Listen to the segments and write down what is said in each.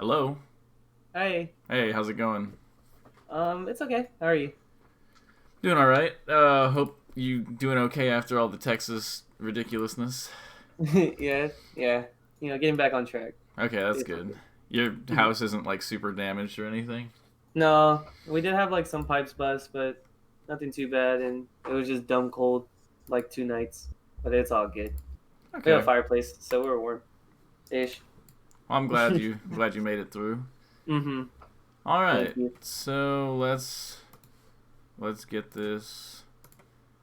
Hello. Hi. Hey, how's it going? It's okay. How are you? Doing all right. Hope you doing okay after all the Texas ridiculousness. Yeah, yeah. Getting back on track, Okay, that's good. basically. Your Mhm. house isn't like super damaged or anything. No, we did have like some pipes bust, but nothing too bad, and it was just dumb cold, like 2 nights. But it's all good. We have a Okay. fireplace, so we're warm-ish. Well, I'm glad you made it through. Mm-hmm. All Thank right. you. So let's get this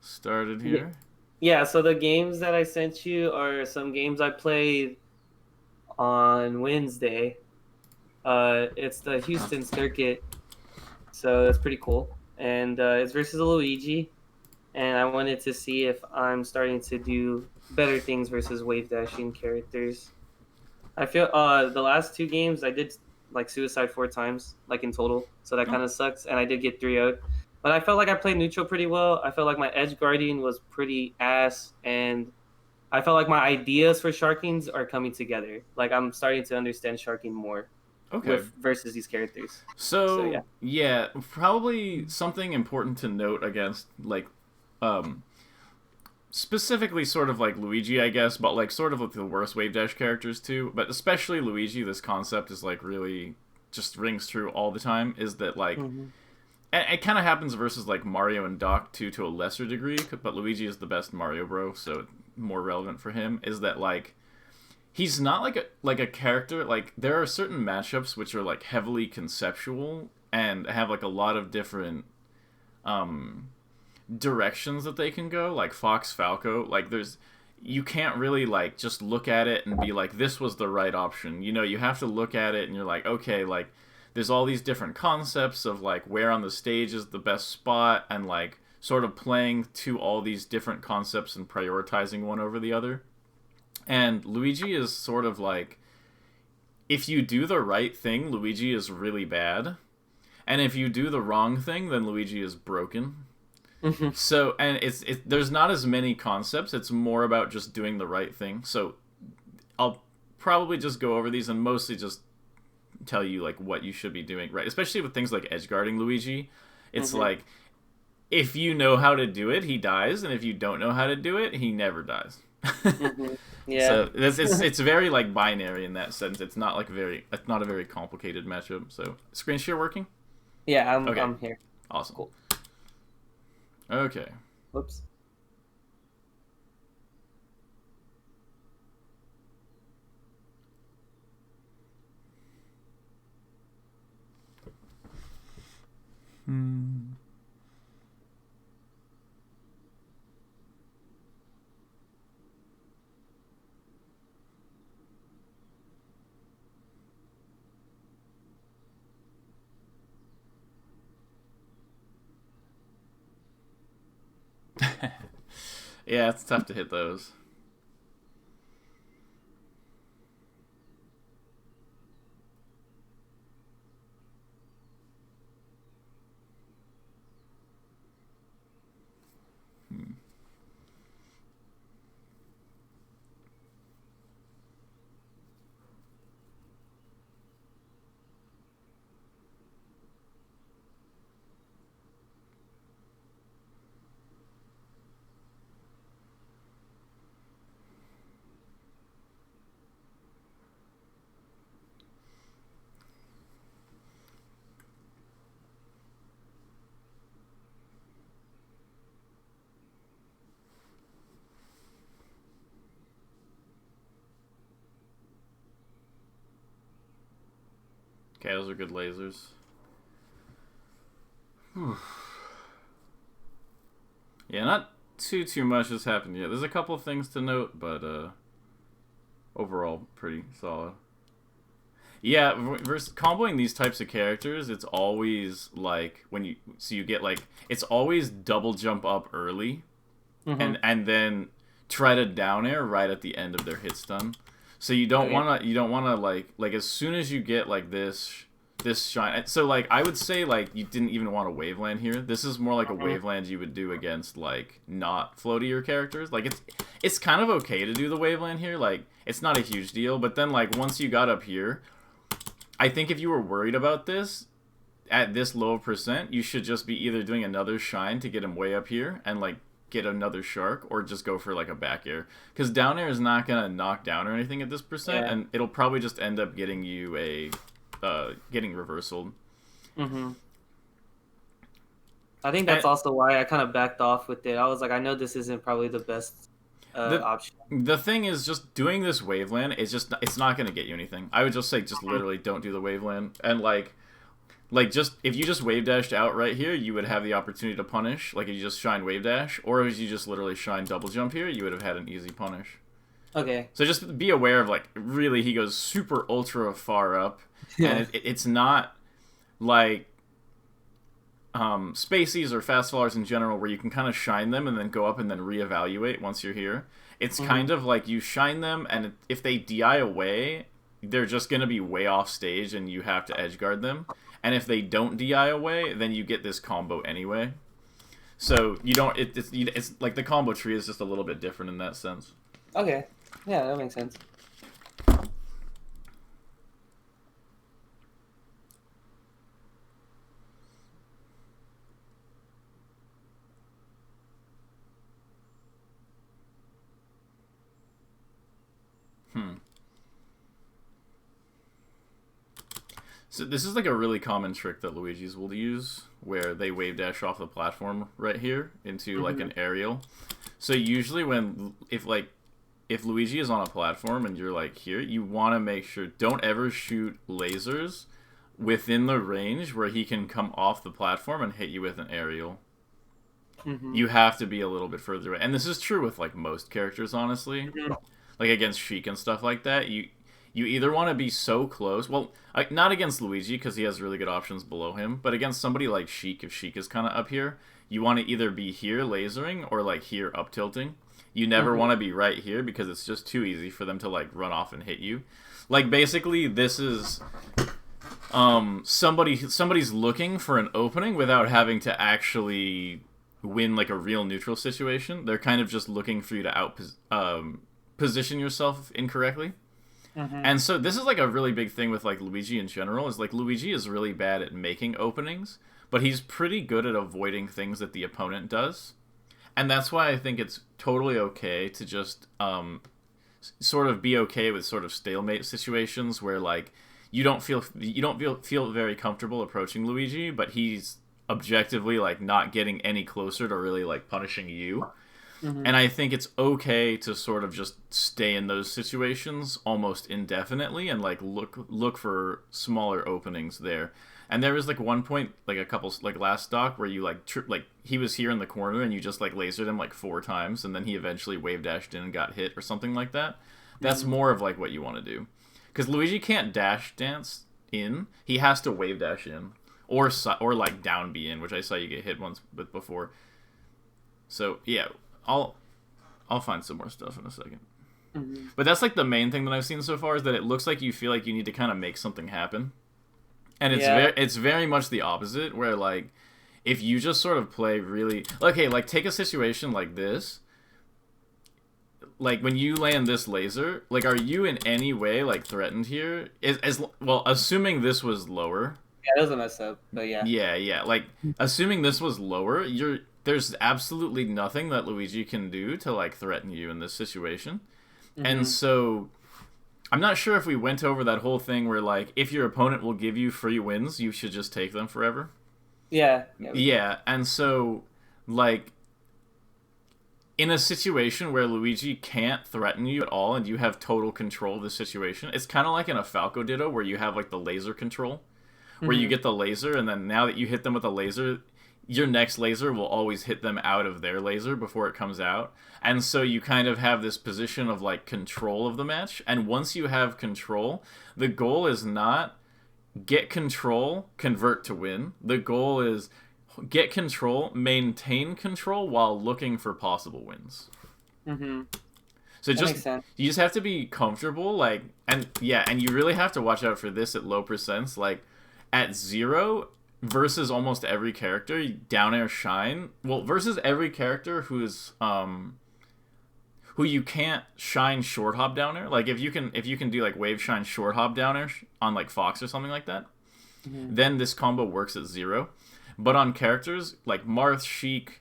started Yeah, here. yeah. So the games that I sent you are some games I played on Wednesday. It's the Houston circuit, so it's pretty cool, and it's versus Luigi. And I wanted to see if I'm starting to do better things versus wave dashing characters. I feel the last two games I did like suicide 4 times, like in total, so that Oh, kind of sucks. And I did get 3 out, but I felt like I played neutral pretty well. I felt like my edge guardian was pretty ass, and I felt like my ideas for sharkings are coming together. Like I'm starting to understand sharking more okay. with versus these characters. So yeah. So yeah, probably something important to note against like um specifically sort of like Luigi, I guess, but like sort of like the worst wave dash characters too. But especially Luigi, this concept is like really just rings true all the time. Is that like Mm-hmm. and it kind of happens versus like Mario and Doc too to a lesser degree, but Luigi is the best Mario bro, so more relevant for him. Is that like he's not like a character like there are certain matchups which are like heavily conceptual and have like a lot of different um directions that they can go, like Fox Falco. Like there's you can't really like just look at it and be like this was the right option. You know, you have to look at it and you're like, okay, like there's all these different concepts of like where on the stage is the best spot and like sort of playing to all these different concepts and prioritizing one over the other. And Luigi is sort of like if you do the right thing, Luigi is really bad. And if you do the wrong thing, then Luigi is broken. Mm-hmm. So, and there's not as many concepts. It's more about just doing the right thing. So, I'll probably just go over these and mostly just tell you like what you should be doing, right? Especially with things like edge guarding Luigi. It's Mm-hmm. like if you know how to do it, he dies, and if you don't know how to do it, he never dies. Mm-hmm. Yeah. So it's very like binary in that sense. It's not a very complicated matchup. So screen share working? Yeah, I'm Okay, I'm here. awesome. Cool. Okay. Whoops. Hmm. Yeah, it's tough to hit those. Hmm. Okay, those are good lasers. Whew. Yeah, not too much has happened yet. There's a couple of things to note, but overall pretty solid. Yeah, versus comboing these types of characters, it's always like when you get like it's always double jump up early Mm-hmm. and then try to down air right at the end of their hit stun. So Okay. you don't wanna like as soon as you get like this shine. So like I would say like you didn't even want a waveland here. This is more like a Mm-hmm. waveland you would do against like not floatier characters. Like it's kind of okay to do the waveland here. Like it's not a huge deal, but then like once you got up here, I think if you were worried about this, at this low percent, you should just be either doing another shine to get him way up here and like get another shark, or just go for like a back air, because down air is not gonna knock down or anything at this percent, and it'll probably just end up getting you a getting reversaled. I think that's also why I kind of backed off with it. I was like, I know this isn't probably the best option. The thing is, just doing this waveland is just, it's not gonna get you anything. I would just say just literally don't do the waveland, and like just if you just wave dashed out right here, you would have the opportunity to punish. Like if you just shine wave dash, or if you just literally shine double jump here, you would have had an easy punish. Okay. So just be aware of like, really, he goes super ultra far up, and it's not like spacies or fast fallers in general where you can kind of shine them and then go up and then reevaluate once you're here. It's kind of like you shine them, and if they DI away, they're just going to be way off stage and you have to edge guard them. And if they don't DI away, then you get this combo anyway. So you don't. It's like the combo tree is just a little bit different in that sense. Okay. Yeah, that makes sense. So this is like a really common trick that Luigi's will use, where they wave dash off the platform right here into like an aerial. So usually if Luigi is on a platform and you're like here, you want to make sure, don't ever shoot lasers within the range where he can come off the platform and hit you with an aerial. You have to be a little bit further away. And this is true with like most characters, honestly. Like against Sheik and stuff like that, you either want to be so close, well, not against Luigi because he has really good options below him, but against somebody like Sheik, if Sheik is kind of up here, you want to either be here lasering or like here up tilting. You never want to be right here because it's just too easy for them to like run off and hit you. Like basically this is somebody's looking for an opening without having to actually win like a real neutral situation. They're kind of just looking for you to position yourself incorrectly. And so this is like a really big thing with like Luigi in general, is like Luigi is really bad at making openings, but he's pretty good at avoiding things that the opponent does. And that's why I think it's totally okay to just sort of be okay with sort of stalemate situations where like you don't feel very comfortable approaching Luigi, but he's objectively like not getting any closer to really like punishing you. And I think it's okay to sort of just stay in those situations almost indefinitely and like look for smaller openings there. And there was like one point, like a couple, like last stock, where you like like he was here in the corner and you just like lasered him like 4 times, and then he eventually wave dashed in and got hit or something like that. That's more of like what you want to do, because Luigi can't dash dance in; he has to wave dash in or like down B in, which I saw you get hit once with before. So yeah. I'll find some more stuff in a second. But that's like the main thing that I've seen so far, is that it looks like you feel like you need to kind of make something happen. And it's very much the opposite, where like if you just sort of play really okay, like take a situation like this. Like when you land this laser, like are you in any way like threatened here? As well, assuming this was lower. Yeah, it doesn't mess up, but yeah. Yeah. Like assuming this was lower, there's absolutely nothing that Luigi can do to like threaten you in this situation. And so I'm not sure if we went over that whole thing where like if your opponent will give you free wins, you should just take them forever. Yeah, and so like in a situation where Luigi can't threaten you at all and you have total control of the situation, it's kind of like in a Falco Ditto where you have like the laser control, where you get the laser, and then now that you hit them with a laser, your next laser will always hit them out of their laser before it comes out. And so you kind of have this position of like control of the match. And once you have control, the goal is not get control, convert to win. The goal is get control, maintain control while looking for possible wins. So you just have to be comfortable, like, and you really have to watch out for this at low percents. Like at 0, versus almost every character, down air shine. Well, versus every character who's who you can't shine short hop down air. Like if you can do like wave shine short hop down air on like Fox or something like that, then this combo works at 0. But on characters like Marth, Sheik,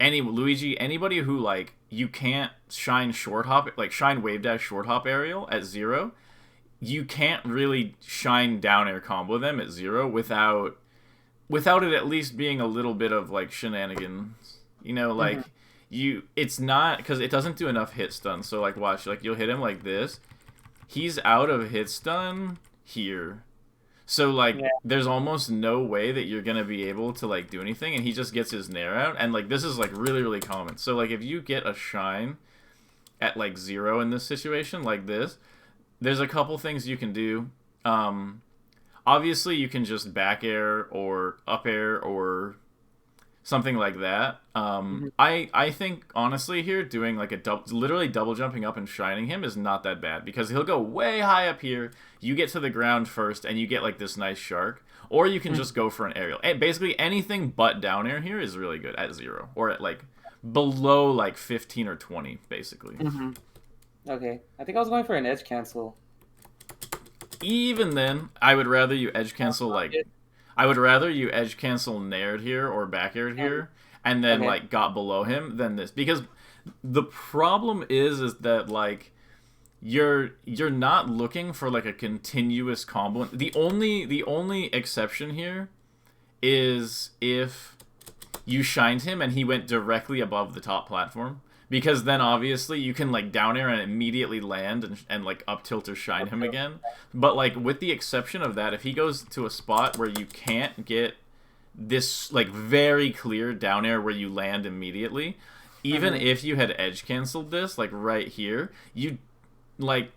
Luigi, anybody who like you can't shine short hop, like shine wave dash short hop aerial at 0, you can't really shine down air combo them at 0 without it at least being a little bit of like shenanigans. You know, like it's not, because it doesn't do enough hit stun. So like watch, like you'll hit him like this, he's out of hit stun here. So like there's almost no way that you're gonna be able to like do anything, and he just gets his nair out, and like this is like really, really common. So like if you get a shine at like 0 in this situation like this, there's a couple things you can do. Obviously you can just back air or up air or something like that. I think honestly here doing like literally double jumping up and shining him is not that bad, because he'll go way high up here, you get to the ground first, and you get like this nice shark. Or you can just go for an aerial. And basically anything but down air here is really good at 0, or at like below like 15 or 20 basically. Okay, I think I was going for an edge cancel. Even then, I would rather you edge cancel like I would rather you edge cancel nared here or back aired here, and then like got below him than this, because the problem is that like you're not looking for like a continuous combo. The only exception here is if you shined him and he went directly above the top platform, because then obviously you can like down air and immediately land and like up tilt or shine him again. But like with the exception of that, if he goes to a spot where you can't get this like very clear down air where you land immediately, even if you had edge canceled this like right here, you like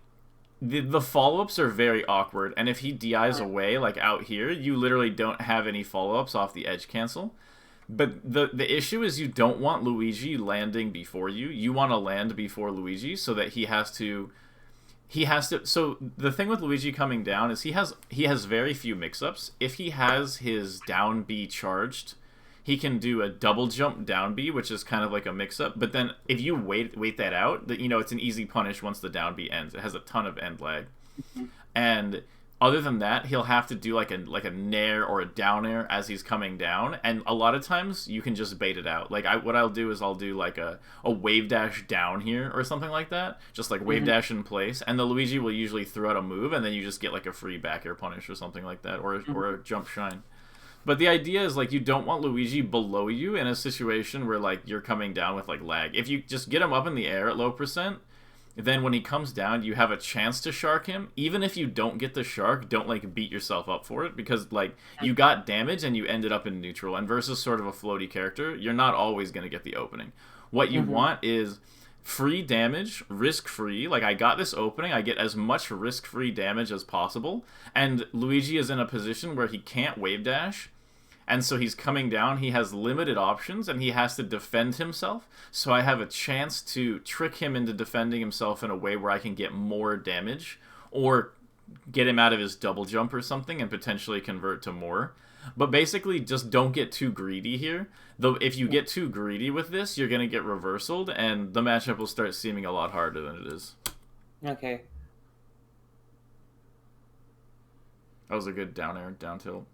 the follow-ups are very awkward, and if he DIs away like out here, you literally don't have any follow-ups off the edge cancel. But the issue is you don't want Luigi landing before you. You want to land before Luigi so that he has to. So the thing with Luigi coming down is he has very few mix-ups. If he has his down B charged, he can do a double jump down B, which is kind of like a mix-up. But then if you wait that out, that it's an easy punish once the down B ends. It has a ton of end lag, and other than that, he'll have to do like a nair or a down air as he's coming down, and a lot of times you can just bait it out. Like what I'll do is I'll do like a wave dash down here or something like that, just like wave dash in place, and the Luigi will usually throw out a move, and then you just get like a free back air punish or something like that, or a jump shine. But the idea is like you don't want Luigi below you in a situation where like you're coming down with like lag. If you just get him up in the air at low %, then when he comes down, you have a chance to shark him. Even if you don't get the shark, don't like beat yourself up for it, because like you got damage and you ended up in neutral. And versus sort of a floaty character, you're not always going to get the opening. What you want is free damage, risk-free. Like I got this opening, I get as much risk-free damage as possible. And Luigi is in a position where he can't wave dash. And so he's coming down, he has limited options, and he has to defend himself. So I have a chance to trick him into defending himself in a way where I can get more damage, or get him out of his double jump or something and potentially convert to more. But basically, just don't get too greedy here. Though if you get too greedy with this, you're going to get reversaled, and the matchup will start seeming a lot harder than it is. Okay. That was a good down air, down tilt.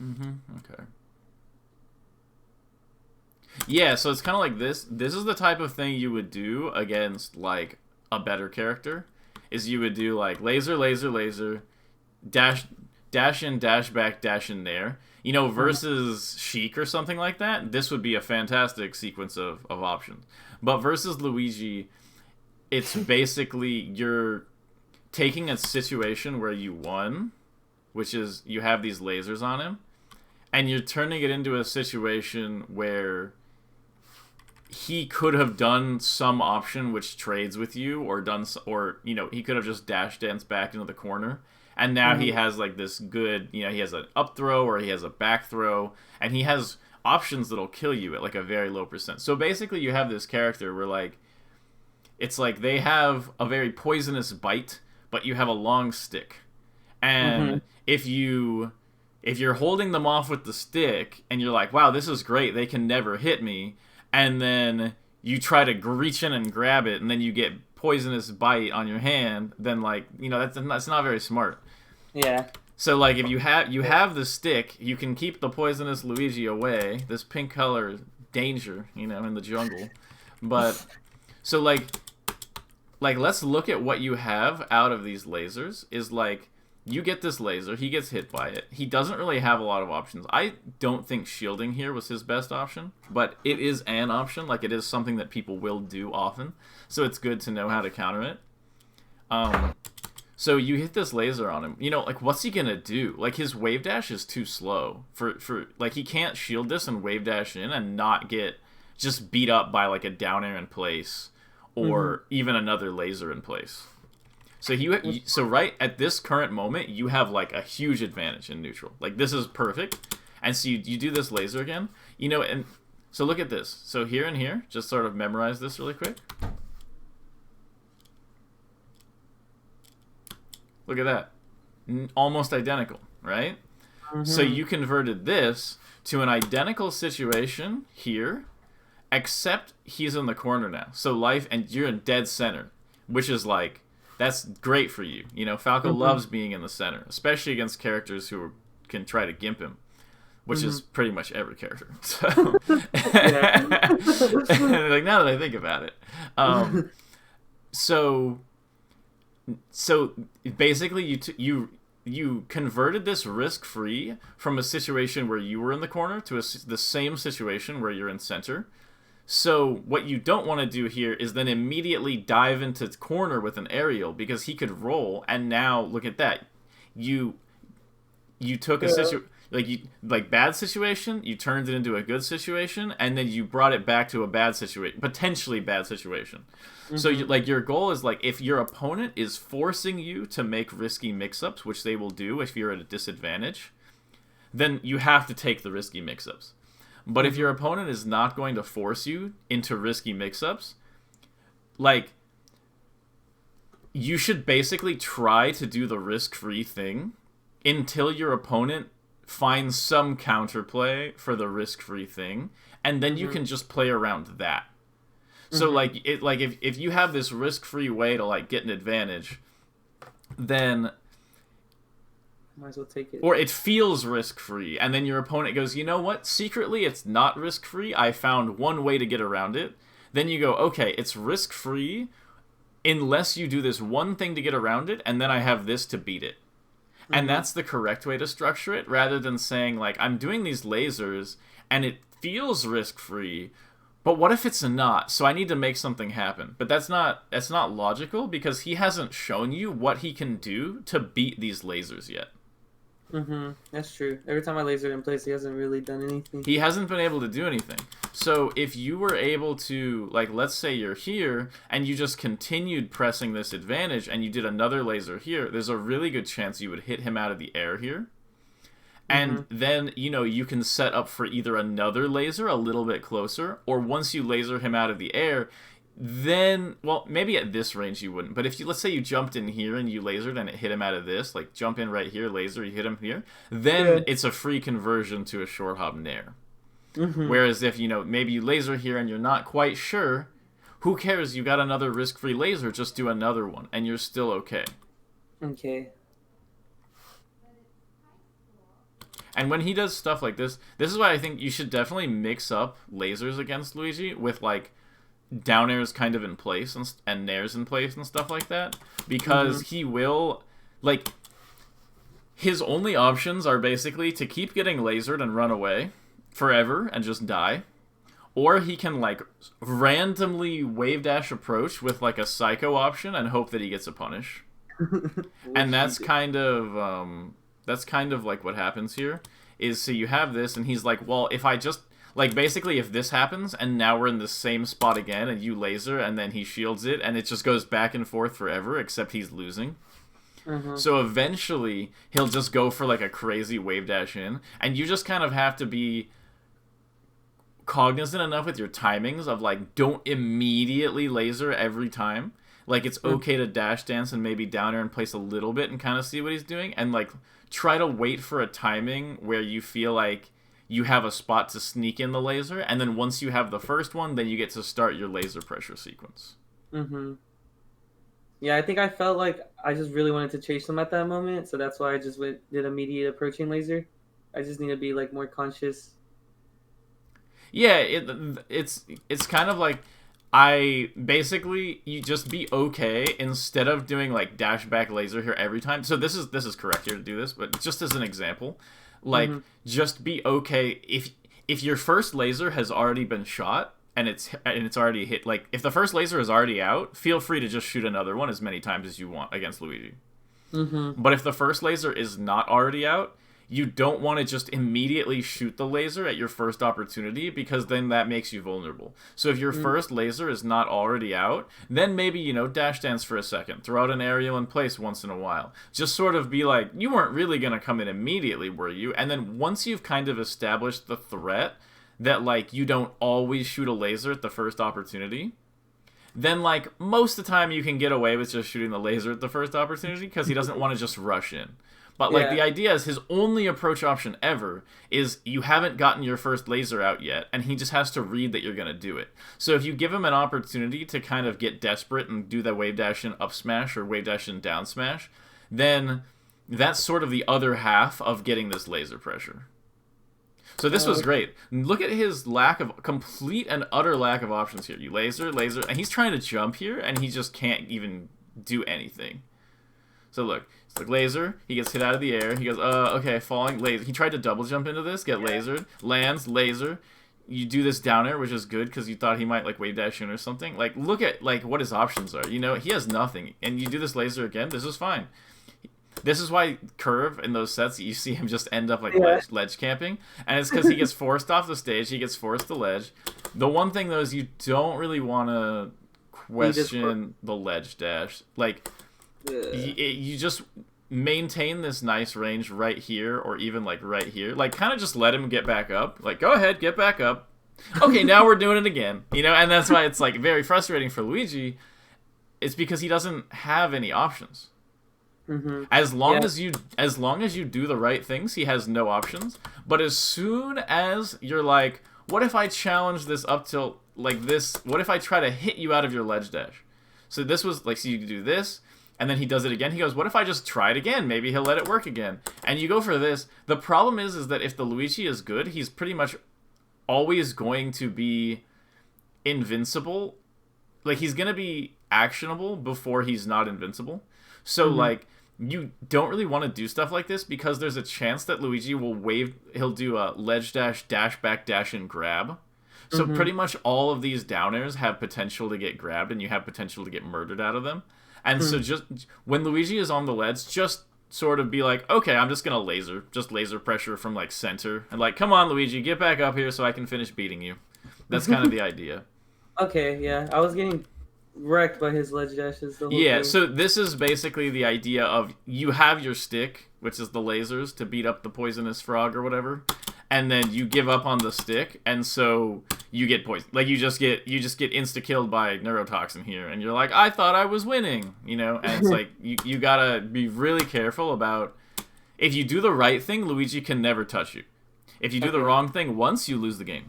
Okay. Yeah, so it's kind of like this. This is the type of thing you would do against, like, a better character. Is you would do, like, laser, laser, laser, dash in, dash back, dash in there. Versus Sheik or something like that, this would be a fantastic sequence of options. But versus Luigi, it's basically you're taking a situation where you won, which is you have these lasers on him, and you're turning it into a situation where he could have done some option which trades with you, or he could have just dash danced back into the corner, and now he has like this good, he has an up throw or he has a back throw, and he has options that'll kill you at like a very low %. So basically you have this character where like it's like they have a very poisonous bite, but you have a long stick. And if you're holding them off with the stick and you're like, wow, this is great, they can never hit me, and then you try to reach in and grab it, and then you get poisonous bite on your hand, then like, that's not very smart. Yeah. So like if you have the stick, you can keep the poisonous Luigi away. This pink color is danger, in the jungle. But so like let's look at what you have out of these lasers. Is like you get this laser, he gets hit by it. He doesn't really have a lot of options. I don't think shielding here was his best option, but it is an option. Like it is something that people will do often. So it's good to know how to counter it. So you hit this laser on him. Like what's he gonna do? Like his wave dash is too slow for like he can't shield this and wave dash in and not get just beat up by like a down air in place or even another laser in place. So so right at this current moment you have like a huge advantage in neutral. Like this is perfect. And so you do this laser again. And so look at this. So here and here, just sort of memorize this really quick. Look at that. Almost identical, right? So you converted this to an identical situation here, except he's in the corner now. So life, and you're in dead center, which is like, that's great for you. Falco loves being in the center, especially against characters who can try to gimp him, which is pretty much every character. So, like now that I think about it. So basically, you converted this risk-free from a situation where you were in the corner to the same situation where you're in center. So what you don't want to do here is then immediately dive into the corner with an aerial, because he could roll, and now look at that. You took a situation bad situation, you turned it into a good situation, and then you brought it back to a bad situation, potentially bad situation. So your goal is like if your opponent is forcing you to make risky mix-ups, which they will do if you're at a disadvantage, then you have to take the risky mix-ups. But if your opponent is not going to force you into risky mix-ups, like you should basically try to do the risk-free thing until your opponent finds some counterplay for the risk-free thing, and then you can just play around that. So if you have this risk-free way to like get an advantage, then might as well take it. Or it feels risk-free, and then your opponent goes, you know what? Secretly, it's not risk-free. I found one way to get around it. Then you go, okay, it's risk-free unless you do this one thing to get around it, and then I have this to beat it. And that's the correct way to structure it, rather than saying, like, I'm doing these lasers, and it feels risk-free, but what if it's not? So I need to make something happen. But that's not logical, because he hasn't shown you what he can do to beat these lasers yet. That's true. Every time I lasered in place, he hasn't really done anything. He hasn't been able to do anything. So if you were able to, like, let's say you're here, and you just continued pressing this advantage, and you did another laser here, there's a really good chance you would hit him out of the air here. And then, you can set up for either another laser a little bit closer, or once you laser him out of the air, then, well, maybe at this range you wouldn't, but if let's say you jumped in here and you lasered and it hit him out of this, like jump in right here, laser, you hit him here, then it's a free conversion to a short hop nair. Whereas if, maybe you laser here and you're not quite sure, who cares? You got another risk-free laser, just do another one, and you're still okay. Okay. And when he does stuff like this is why I think you should definitely mix up lasers against Luigi with, like, down airs kind of in place and nairs in place and stuff like that. Because he will, like, his only options are basically to keep getting lasered and run away forever and just die. Or he can, like, randomly wave dash approach with, like, a psycho option and hope that he gets a punish. And that's kind of like what happens here, is so you have this, and he's like, well, if I just, like, basically if this happens, and now we're in the same spot again, and you laser, and then he shields it, and it just goes back and forth forever, except he's losing. So eventually, he'll just go for, like, a crazy wave dash in, and you just kind of have to be cognizant enough with your timings of, like, don't immediately laser every time. Like, it's okay to dash dance and maybe down air in place a little bit and kind of see what he's doing, and, like, try to wait for a timing where you feel like you have a spot to sneak in the laser, and then once you have the first one, then you get to start your laser pressure sequence. Mm-hmm. Yeah, I think I felt like I just really wanted to chase them at that moment, so that's why I just did immediate approaching laser. I just need to be like more conscious. Yeah, it's kind of like I basically you just be okay instead of doing like dash back laser here every time. So this is correct here to do this, but just as an example, like just be okay if your first laser has already been shot and it's already hit. Like if the first laser is already out, feel free to just shoot another one as many times as you want against Luigi. But if the first laser is not already out, you don't want to just immediately shoot the laser at your first opportunity, because then that makes you vulnerable. So if your first laser is not already out, then maybe, dash dance for a second. Throw out an aerial in place once in a while. Just sort of be like, you weren't really going to come in immediately, were you? And then once you've kind of established the threat that, like, you don't always shoot a laser at the first opportunity, then, like, most of the time you can get away with just shooting the laser at the first opportunity because he doesn't want to just rush in. But, like, the idea is his only approach option ever is you haven't gotten your first laser out yet, and he just has to read that you're going to do it. So if you give him an opportunity to kind of get desperate and do the wave dash in up smash or wave dash in down smash, then that's sort of the other half of getting this laser pressure. So this was great. Look at his complete and utter lack of options here. You laser, and he's trying to jump here, and he just can't even do anything. So look, it's like laser, he gets hit out of the air, he goes, okay, falling, laser. He tried to double jump into this, get lasered, lands, laser. You do this down air, which is good because you thought he might, like, wave dash in or something. Like, look at, like, what his options are. He has nothing. And you do this laser again, this is fine. This is why Curve in those sets, you see him just end up like ledge camping. And it's because he gets forced off the stage, he gets forced to ledge. The one thing, though, is you don't really want to question the ledge dash. Like, you just maintain this nice range right here, or even like right here. Like, kind of just let him get back up. Like, go ahead, get back up. Okay, now we're doing it again. And that's why it's like very frustrating for Luigi. It's because he doesn't have any options. As long as you do the right things, he has no options. But as soon as you're like, what if I challenge this up till like this? What if I try to hit you out of your ledge dash? So this was like, so you do this. And then he does it again. He goes, what if I just try it again? Maybe he'll let it work again. And you go for this. The problem is that if the Luigi is good, he's pretty much always going to be invincible. Like, he's going to be actionable before he's not invincible. So, like, you don't really want to do stuff like this because there's a chance that Luigi he'll do a ledge dash, dash back, dash, and grab. So pretty much all of these down airs have potential to get grabbed, and you have potential to get murdered out of them. And so just when Luigi is on the ledge, just sort of be like, okay, I'm just going to laser pressure from, like, center. And, like, come on, Luigi, get back up here so I can finish beating you. That's kind of the idea. Okay, yeah. I was getting wrecked by his ledge dashes the whole thing. So this is basically the idea of you have your stick, which is the lasers, to beat up the poisonous frog or whatever. And then you give up on the stick, and so you get poisoned. Like, you just get insta-killed by neurotoxin here, and you're like, I thought I was winning, And it's like, you gotta be really careful about, if you do the right thing, Luigi can never touch you. If you do the wrong thing once, you lose the game.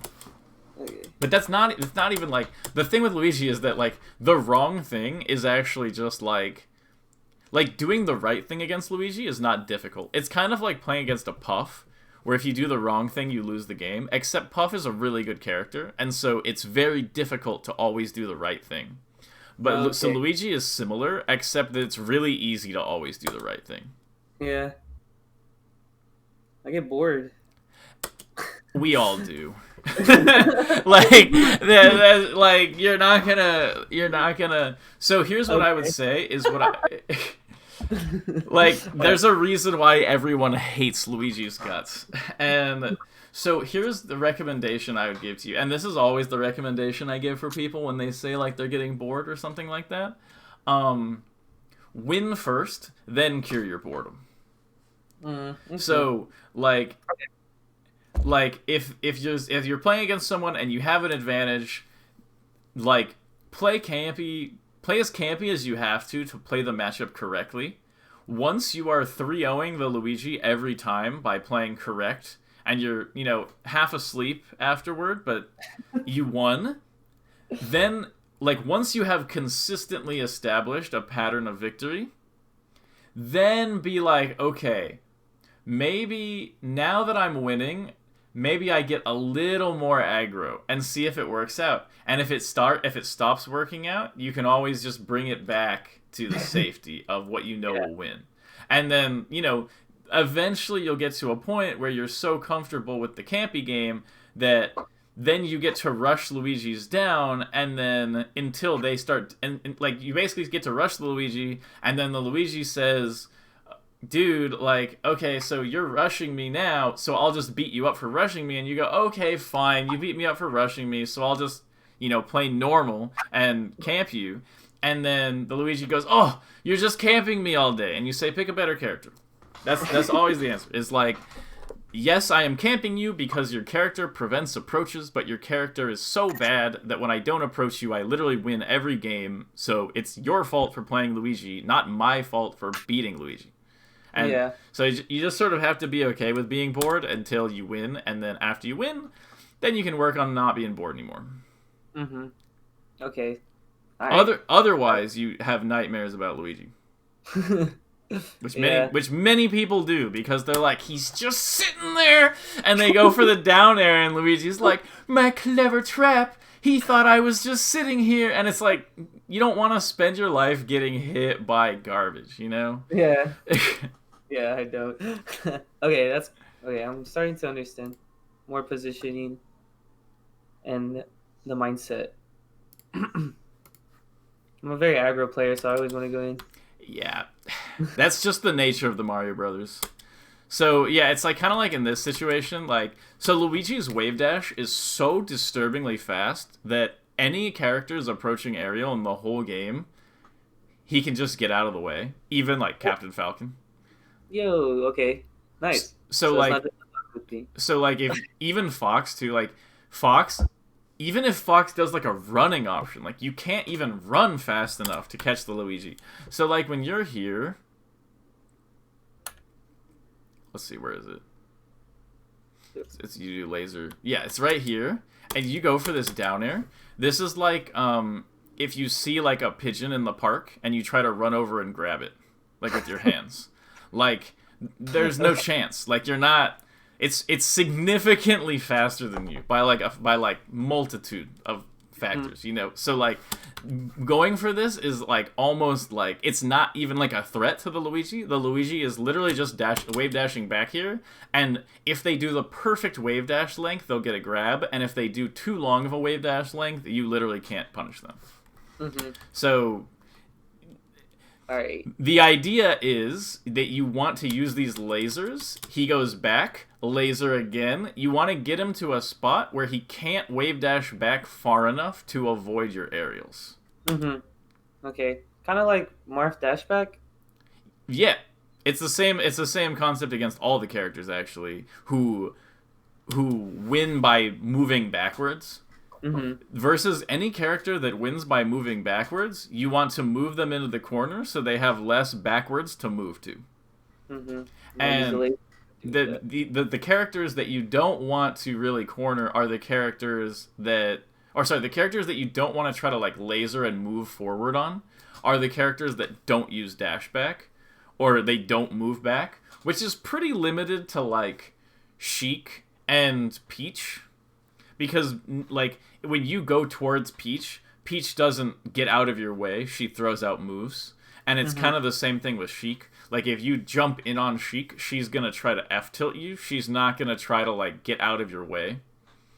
But it's not even, like, the thing with Luigi is that, like, the wrong thing is actually just, like, doing the right thing against Luigi is not difficult. It's kind of like playing against a Puff, where if you do the wrong thing, you lose the game. Except Puff is a really good character, and so it's very difficult to always do the right thing. But so Luigi is similar, except that it's really easy to always do the right thing. Yeah. I get bored. We all do. like you're not gonna. So here's what I would say is what I. Like, there's a reason why everyone hates Luigi's guts. And so here's the recommendation I would give to you. And this is always the recommendation I give for people when they say, like, they're getting bored or something like that. Win first, then cure your boredom. Okay. So, like if you're playing against someone and you have an advantage, like, play as campy as you have to play the matchup correctly. Once you are 3-0ing the Luigi every time by playing correct and you're, half asleep afterward, but you won, then, like, once you have consistently established a pattern of victory, then be like, okay, maybe now that I'm winning, maybe I get a little more aggro and see if it works out. And if it stops working out, you can always just bring it back to the safety of what will win. And then, eventually you'll get to a point where you're so comfortable with the campy game that then you get to rush Luigi's down, and then until they start, and like, you basically get to rush the Luigi, and then the Luigi says, dude, like, okay, so you're rushing me now, so I'll just beat you up for rushing me, and you go, okay, fine, you beat me up for rushing me, so I'll just, play normal and camp you, and then the Luigi goes, oh, you're just camping me all day, and you say, pick a better character. That's always the answer. It's like, yes, I am camping you because your character prevents approaches, but your character is so bad that when I don't approach you, I literally win every game, so it's your fault for playing Luigi, not my fault for beating Luigi. And so you just sort of have to be okay with being bored until you win, and then after you win, then you can work on not being bored anymore. Mm-hmm. Okay. All right. Otherwise, you have nightmares about Luigi. Which many people do, because they're like, he's just sitting there, and they go for the down air, and Luigi's like, my clever trap, he thought I was just sitting here, and it's like, you don't want to spend your life getting hit by garbage, Yeah. Yeah, I don't. Okay, I'm starting to understand more positioning and the mindset. I'm a very aggro player, so I always want to go in. Yeah, that's just the nature of the Mario Brothers. So yeah, it's like kind of like in this situation, like, so Luigi's wave dash is so disturbingly fast that any characters approaching Ariel in the whole game, he can just get out of the way, even like Captain Falcon. Yo, okay, nice. So like if even Fox too, like Fox. Even if Fox does, like, a running option, like, you can't even run fast enough to catch the Luigi. So, like, when you're here... Let's see, where is it? It's you do laser. Yeah, it's right here. And you go for this down air. This is like, if you see, like, a pigeon in the park, and you try to run over and grab it. Like, with your hands. Like, there's no chance. Like, you're not... It's significantly faster than you by multitude of factors, So like going for this is like almost like it's not even like a threat to the Luigi. The Luigi is literally just wave dashing back here, and if they do the perfect wave dash length, they'll get a grab, and if they do too long of a wave dash length, you literally can't punish them. Mm-hmm. So Alright. The idea is that you want to use these lasers. He goes back, laser again. You want to get him to a spot where he can't wave dash back far enough to avoid your aerials. Mm-hmm. Okay. Kind of like Marth Dashback? Yeah. It's the same concept against all the characters, actually, who win by moving backwards. Mm-hmm. Versus any character that wins by moving backwards, you want to move them into the corner so they have less backwards to move to. Mm-hmm. And the characters that you don't want to really corner are the characters that... the characters that you don't want to try to like laser and move forward on are the characters that don't use dash back, or they don't move back, which is pretty limited to like Sheik and Peach. Because, like, when you go towards Peach, Peach doesn't get out of your way. She throws out moves. And it's kind of the same thing with Sheik. Like, if you jump in on Sheik, she's going to try to F-tilt you. She's not going to try to, like, get out of your way.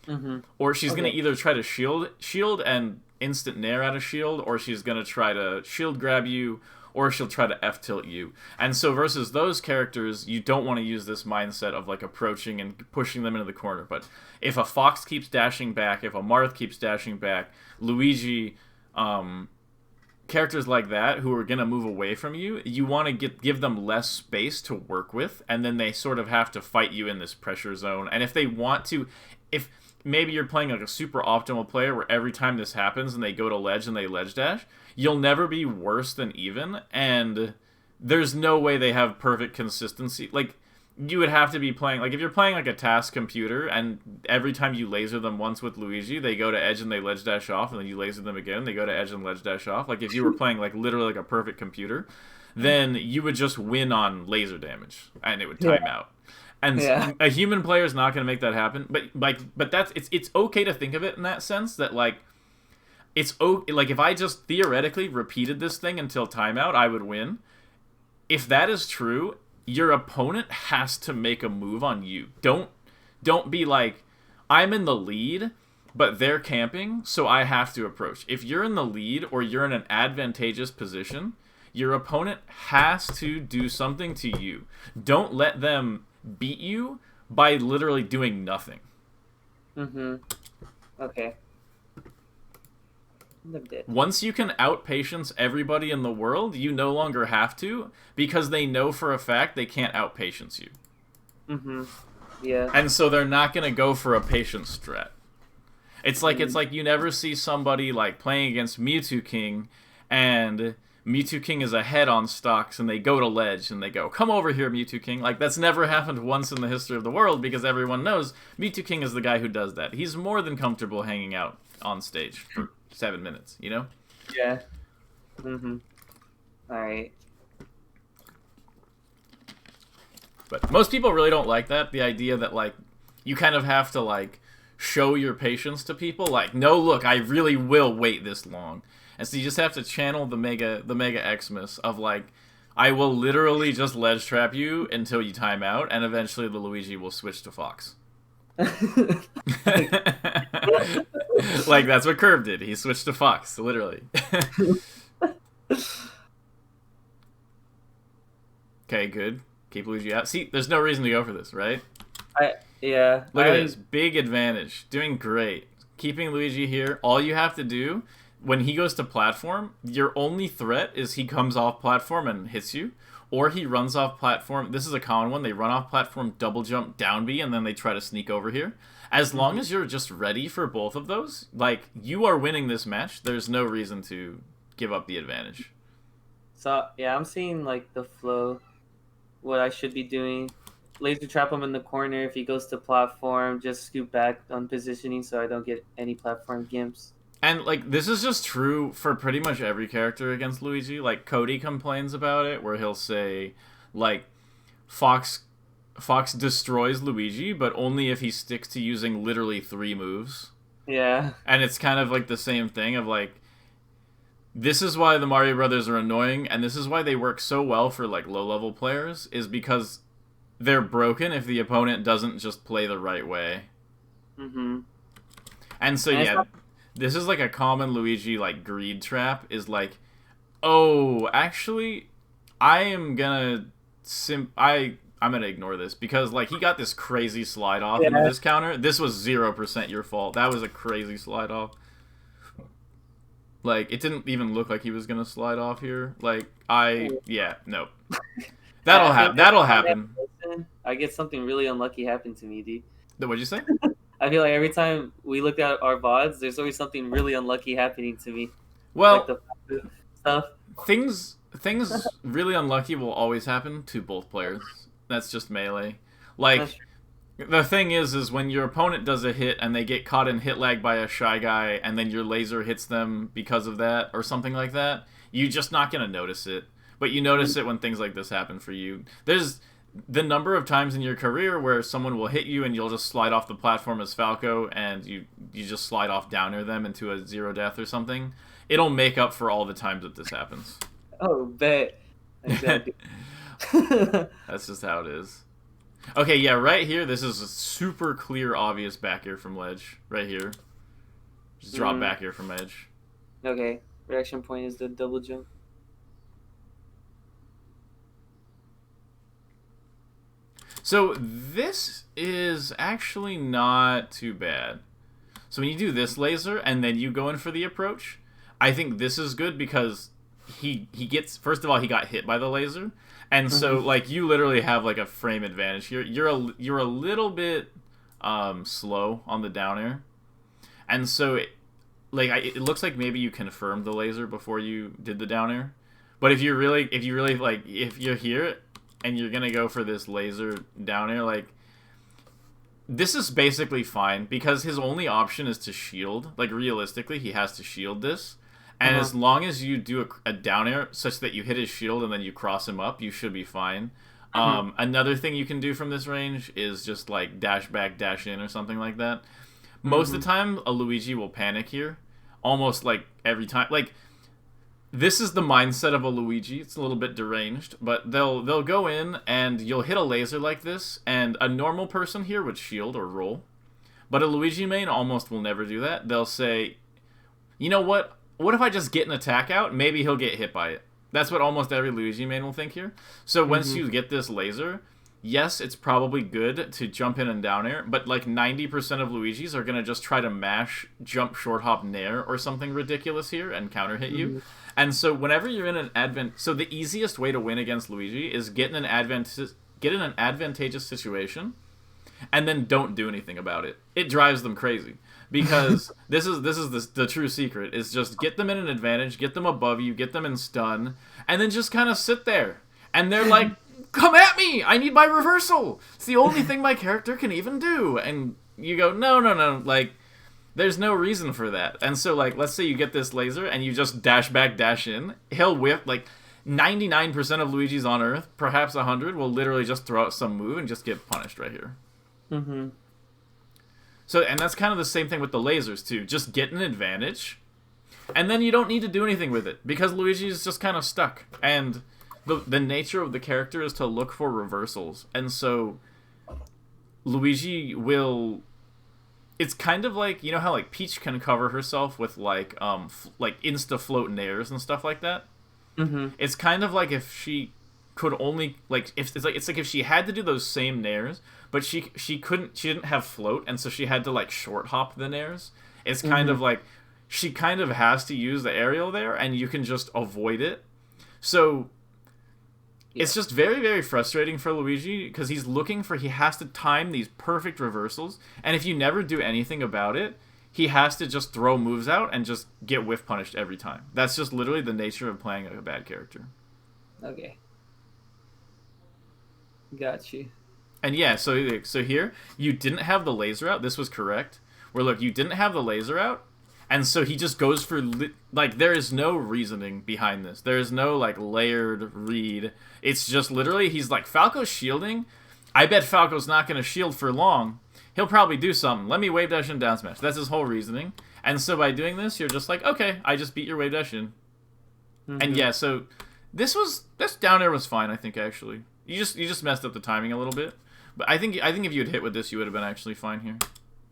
Mm-hmm. Or she's going to either try to shield and instant nair out of shield, or she's going to try to shield grab you, or she'll try to F-tilt you. And so versus those characters, you don't want to use this mindset of, like, approaching and pushing them into the corner. But if a Fox keeps dashing back, if a Marth keeps dashing back, Luigi, characters like that who are going to move away from you, you want to give them less space to work with, and then they sort of have to fight you in this pressure zone. And if they want to... if maybe you're playing like a super optimal player where every time this happens and they go to ledge and they ledge dash, you'll never be worse than even, and there's no way they have perfect consistency. Like, you would have to be playing, like, if you're playing, like, a task computer, and every time you laser them once with Luigi, they go to edge and they ledge dash off, and then you laser them again, they go to edge and ledge dash off. Like, if you were playing, like, literally, like, a perfect computer, then you would just win on laser damage, and it would time out. And a human player is not going to make that happen. But that's it's okay to think of it in that sense, that, like, it's okay, like, if I just theoretically repeated this thing until timeout, I would win. If that is true, your opponent has to make a move on you. Don't be like, I'm in the lead, but they're camping, so I have to approach. If you're in the lead or you're in an advantageous position, your opponent has to do something to you. Don't let them beat you by literally doing nothing. Okay. Once you can outpatience everybody in the world, you no longer have to, because they know for a fact they can't outpatience you. Yeah. And so they're not going to go for a patience strat. It's like you never see somebody, like, playing against Mewtwo King, and Mewtwo King is ahead on stocks, and they go to ledge, and they go, come over here, Mewtwo King. Like, that's never happened once in the history of the world, because everyone knows Mewtwo King is the guy who does that. He's more than comfortable hanging out on stage for 7 minutes, you know? Yeah. Alright. But most people really don't like that. The idea that, like, you kind of have to, like, show your patience to people. Like, no, look, I really will wait this long. And so you just have to channel the Mega Xmas of, like, I will literally just ledge trap you until you time out, and eventually the Luigi will switch to Fox. Like, that's what Curve did. He switched to Fox, literally. Okay, good. Keep Luigi out. See, there's no reason to go for this, right? Yeah. Look at this. Big advantage. Doing great. Keeping Luigi here. All you have to do, when he goes to platform, your only threat is he comes off platform and hits you. Or he runs off platform. This is a common one. They run off platform, double jump, down B, and then they try to sneak over here. As long as you're just ready for both of those, like, you are winning this match. There's no reason to give up the advantage. So, yeah, I'm seeing, like, the flow. What I should be doing. Laser trap him in the corner. If he goes to platform, just scoot back on positioning so I don't get any platform gimps. And, like, this is just true for pretty much every character against Luigi. Like, Cody complains about it, where he'll say, like, Fox destroys Luigi, but only if he sticks to using literally 3 moves. Yeah. And it's kind of, like, the same thing of, like, this is why the Mario Brothers are annoying, and this is why they work so well for, like, low-level players, is because they're broken if the opponent doesn't just play the right way. And so, yeah... This is, like, a common Luigi, like, greed trap, is like, oh, actually, I'm gonna ignore this, because, like, he got this crazy slide off into this counter. This was 0% your fault. That was a crazy slide off. Like, it didn't even look like he was gonna slide off here. Like, no. That'll happen. I get something really unlucky happen to me, dude. What'd you say? I feel like every time we look at our VODs, there's always something really unlucky happening to me. Well, like the stuff. Things really unlucky will always happen to both players. That's just Melee. Like, the thing is when your opponent does a hit and they get caught in hit lag by a Shy Guy, and then your laser hits them because of that, or something like that, you're just not going to notice it. But you notice it when things like this happen for you. There's the number of times in your career where someone will hit you and you'll just slide off the platform as Falco, and you just slide off downer them into a 0 death or something. It'll make up for all the times that this happens. Oh, bet. Exactly. That's just how it is. Okay, yeah, right here, this is a super clear, obvious back air from ledge. Right here. Just drop back air from edge. Okay. Reaction point is the double jump. So this is actually not too bad. So when you do this laser and then you go in for the approach, I think this is good because he gets, first of all, he got hit by the laser, and so like you literally have like a frame advantage here. You're a little bit slow on the down air, and so it looks like maybe you confirmed the laser before you did the down air. But if you're here, and you're gonna go for this laser down air, like, this is basically fine, because his only option is to shield. Like, realistically, he has to shield this. And as long as you do a down air such that you hit his shield and then you cross him up, you should be fine. Another thing you can do from this range is just, like, dash back, dash in, or something like that. Most of the time, a Luigi will panic here. Almost, like, every time. Like, this is the mindset of a Luigi. It's a little bit deranged, but they'll go in and you'll hit a laser like this, and a normal person here would shield or roll. But a Luigi main almost will never do that. They'll say, you know what? What if I just get an attack out? Maybe he'll get hit by it. That's what almost every Luigi main will think here. So once you get this laser, yes, it's probably good to jump in and down air, but like 90% of Luigis are going to just try to mash, jump, short hop, nair, or something ridiculous here and counter hit you. And so whenever you're in an so the easiest way to win against Luigi is get in an advantageous situation, and then don't do anything about it. It drives them crazy, because this is the true secret, is just get them in an advantage, get them above you, get them in stun, and then just kind of sit there. And they're like, come at me! I need my reversal! It's the only thing my character can even do! And you go, no, like, there's no reason for that. And so, like, let's say you get this laser and you just dash back, dash in. He'll whip, like, 99% of Luigis on Earth, perhaps 100, will literally just throw out some move and just get punished right here. So, and that's kind of the same thing with the lasers, too. Just get an advantage, and then you don't need to do anything with it, because Luigi is just kind of stuck. And the nature of the character is to look for reversals. And so, Luigi will... It's kind of like, you know how like Peach can cover herself with like insta-float nairs and stuff like that? It's kind of like if she could only, like, if it's like if she had to do those same nairs, but she didn't have float, and so she had to like short hop the nairs. It's kind of like she kind of has to use the aerial there, and you can just avoid it. So it's just very, very frustrating for Luigi, because he has to time these perfect reversals, and if you never do anything about it, he has to just throw moves out and just get whiff punished every time. That's just literally the nature of playing a bad character. Okay. Got you. And yeah, so here, you didn't have the laser out. This was correct. Where, look, you didn't have the laser out, and so he just goes for, like, there is no reasoning behind this. There is no, like, layered read. It's just literally, he's like, Falco's shielding? I bet Falco's not going to shield for long. He'll probably do something. Let me wave dash and down smash. That's his whole reasoning. And so by doing this, you're just like, okay, I just beat your wave dash in. And yeah, so this down air was fine, I think, actually. You just messed up the timing a little bit. But I think if you had hit with this, you would have been actually fine here.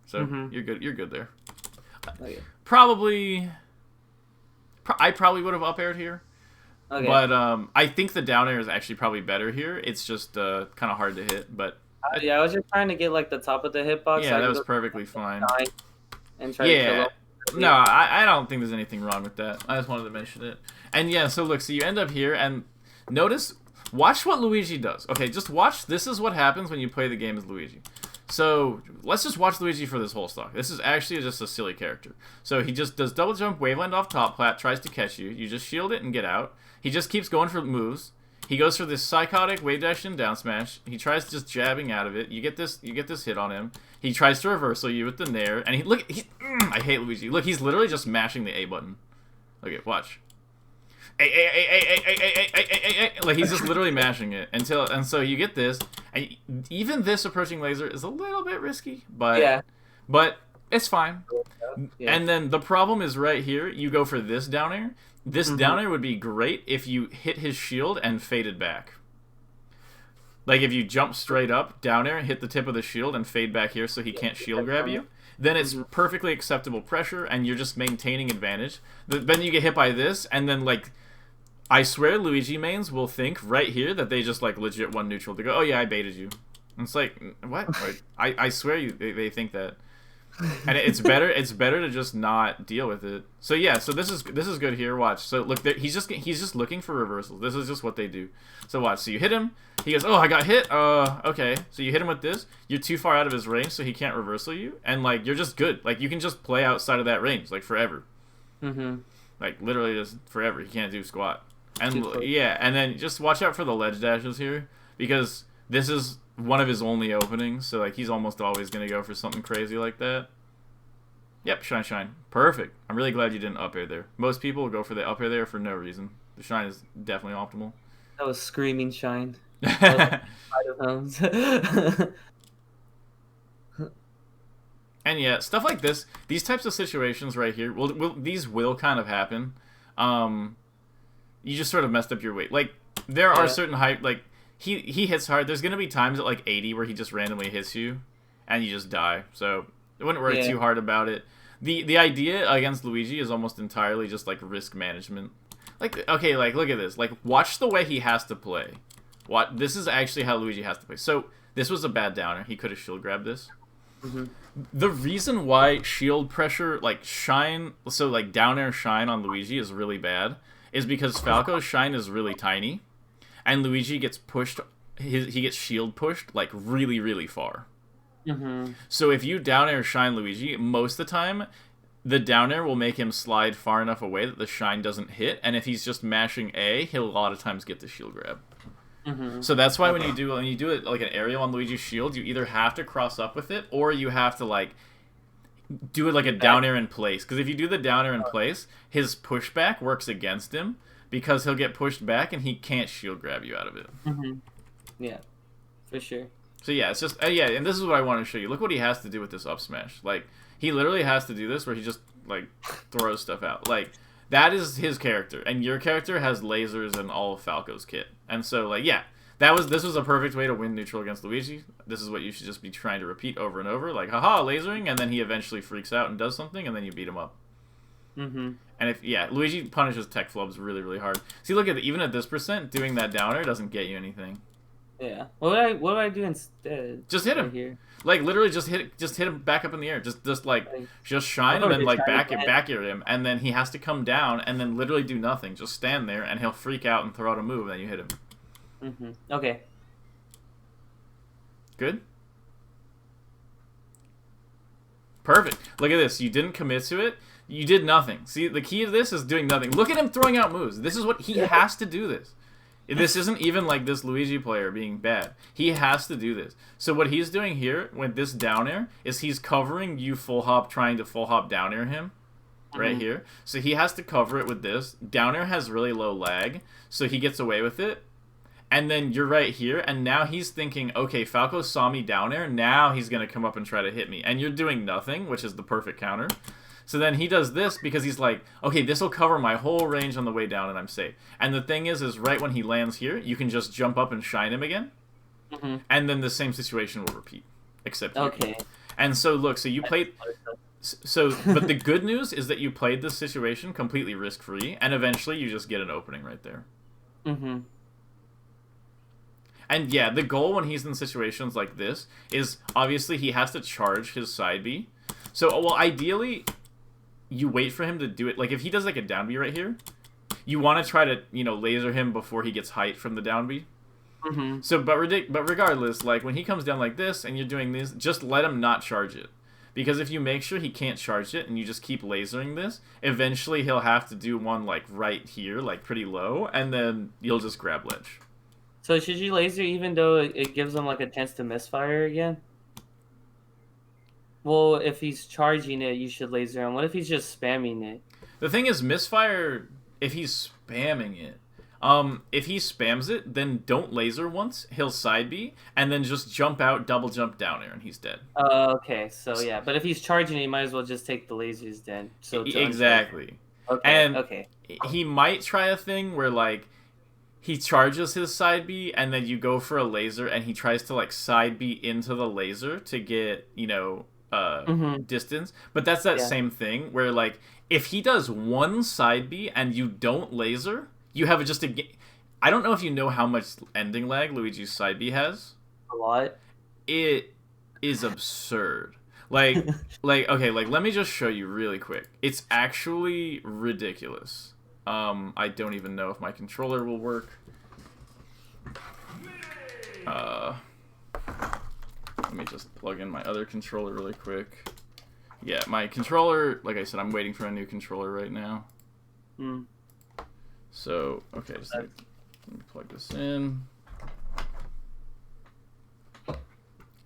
So you're good there. Okay. I probably would have up aired here. Okay. But I think the down air is actually probably better here. It's just kind of hard to hit. But yeah, I was just trying to get like the top of the hitbox. Yeah, that was perfectly fine. And try to kill up. No, I don't think there's anything wrong with that. I just wanted to mention it. And yeah, so look, so you end up here, and watch what Luigi does. Okay, just watch. This is what happens when you play the game as Luigi. So let's just watch Luigi for this whole stock. This is actually just a silly character. So he just does double jump, waveland off top plat, tries to catch you. You just shield it and get out. He just keeps going for moves. He goes for this psychotic wave dash and down smash. He tries just jabbing out of it. You get this hit on him. He tries to reversal you with the nair, and I hate Luigi. Look, he's literally just mashing the A button. Okay, watch. Like, he's just literally mashing it and so you get this, and even this approaching laser is a little bit risky, but it's fine. Yeah. And then the problem is right here. You go for this down air. This down air would be great if you hit his shield and faded back. Like, if you jump straight up, down air, hit the tip of the shield, and fade back here so he can't shield grab you, then it's perfectly acceptable pressure, and you're just maintaining advantage. Then you get hit by this, and then, like, I swear Luigi mains will think right here that they just, like, legit won neutral. They go, oh yeah, I baited you. And it's like, what? I swear they think that. And it's better to just not deal with it. So yeah, so this is good here. Watch. So look, he's just looking for reversals. This is just what they do. So watch. So you hit him. He goes, oh, I got hit. Okay. So you hit him with this. You're too far out of his range, so he can't reversal you. And like, you're just good. Like, you can just play outside of that range, like, forever. Like, literally just forever. He can't do squat. And yeah, and then just watch out for the ledge dashes here, because this is one of his only openings, so like he's almost always gonna go for something crazy like that. Yep, shine, shine. Perfect. I'm really glad you didn't up air there. Most people go for the up air there for no reason. The shine is definitely optimal. That was screaming shine. That was like And yeah, stuff like this, these types of situations right here, these will kind of happen. You just sort of messed up your weight. Like, there are certain height, like, he hits hard. There's going to be times at, like, 80 where he just randomly hits you, and you just die. So, I wouldn't worry too hard about it. The idea against Luigi is almost entirely just, like, risk management. Like, okay, like, look at this. Like, watch the way he has to play. This is actually how Luigi has to play. So, this was a bad downer. He could have shield grabbed this. Mm-hmm. The reason why shield pressure, like shine, so like down air shine on Luigi is really bad, is because Falco's shine is really tiny, and Luigi gets pushed, he gets shield pushed like really, really far. Mm-hmm. So if you down air shine Luigi, most of the time, the down air will make him slide far enough away that the shine doesn't hit, and if he's just mashing A, he'll a lot of times get the shield grab. Mm-hmm. So that's why when you do it like an aerial on Luigi's shield, you either have to cross up with it, or you have to like do it like a down air in place. Because if you do the down air in place, his pushback works against him, because he'll get pushed back and he can't shield grab you out of it. Mm-hmm. Yeah, for sure. So yeah, it's just and this is what I want to show you. Look what he has to do with this up smash. Like, he literally has to do this where he just like throws stuff out. Like, that is his character, and your character has lasers and all of Falco's kit. And so, like, yeah, this was a perfect way to win neutral against Luigi. This is what you should just be trying to repeat over and over. Like, haha, lasering, and then he eventually freaks out and does something, and then you beat him up. Mm-hmm. And Luigi punishes tech flubs really, really hard. See, look at it. Even at this percent, doing that downer doesn't get you anything. Yeah. What would I do instead? Just hit him. Right here? Like, literally just hit him back up in the air. Just shine and then like back air him, and then he has to come down and then literally do nothing. Just stand there and he'll freak out and throw out a move, and then you hit him. Mm-hmm. Okay. Good. Perfect. Look at this. You didn't commit to it. You did nothing. See, the key to this is doing nothing. Look at him throwing out moves. This is what he has to do this. This isn't even like this Luigi player being bad. He has to do this. So what he's doing here with this down air is he's covering you full hop, trying to full hop down air him right here. So he has to cover it with this. Down air has really low lag, so he gets away with it. And then you're right here, and now he's thinking, okay, Falco saw me down air, now he's going to come up and try to hit me. And you're doing nothing, which is the perfect counter. So then he does this because he's like, okay, this will cover my whole range on the way down and I'm safe. And the thing is right when he lands here, you can just jump up and shine him again. Mm-hmm. And then the same situation will repeat. Except here. And so look, so you played... but the good news is that you played this situation completely risk-free, and eventually you just get an opening right there. Mm-hmm. And yeah, the goal when he's in situations like this is obviously he has to charge his side B. So, well, ideally... you wait for him to do it. Like, if he does, like, a down B right here, you want to try to, laser him before he gets height from the down B. Mm-hmm. So, but regardless, like, when he comes down like this and you're doing this, just let him not charge it. Because if you make sure he can't charge it and you just keep lasering this, eventually he'll have to do one, like, right here, like, pretty low, and then you'll just grab ledge. So should you laser even though it gives him, like, a chance to misfire again? Well, if he's charging it, you should laser him. What if he's just spamming it? The thing is, misfire, if he's spamming it, if he spams it, then don't laser once, he'll side B, and then just jump out, double jump down air, and he's dead. Okay, so yeah. But if he's charging it, you might as well just take the lasers then. So exactly. Okay. He might try a thing where, like, he charges his side B, and then you go for a laser, and he tries to, like, side B into the laser to get, distance. But that's that same thing where, like, if he does one side B and you don't laser, you have just a... I don't know if you know how much ending lag Luigi's side B has. A lot. It is absurd. Like, okay, let me just show you really quick. It's actually ridiculous. I don't even know if my controller will work. Let me just plug in my other controller really quick. Yeah, my controller, like I said, I'm waiting for a new controller right now. So, okay, just let me plug this in.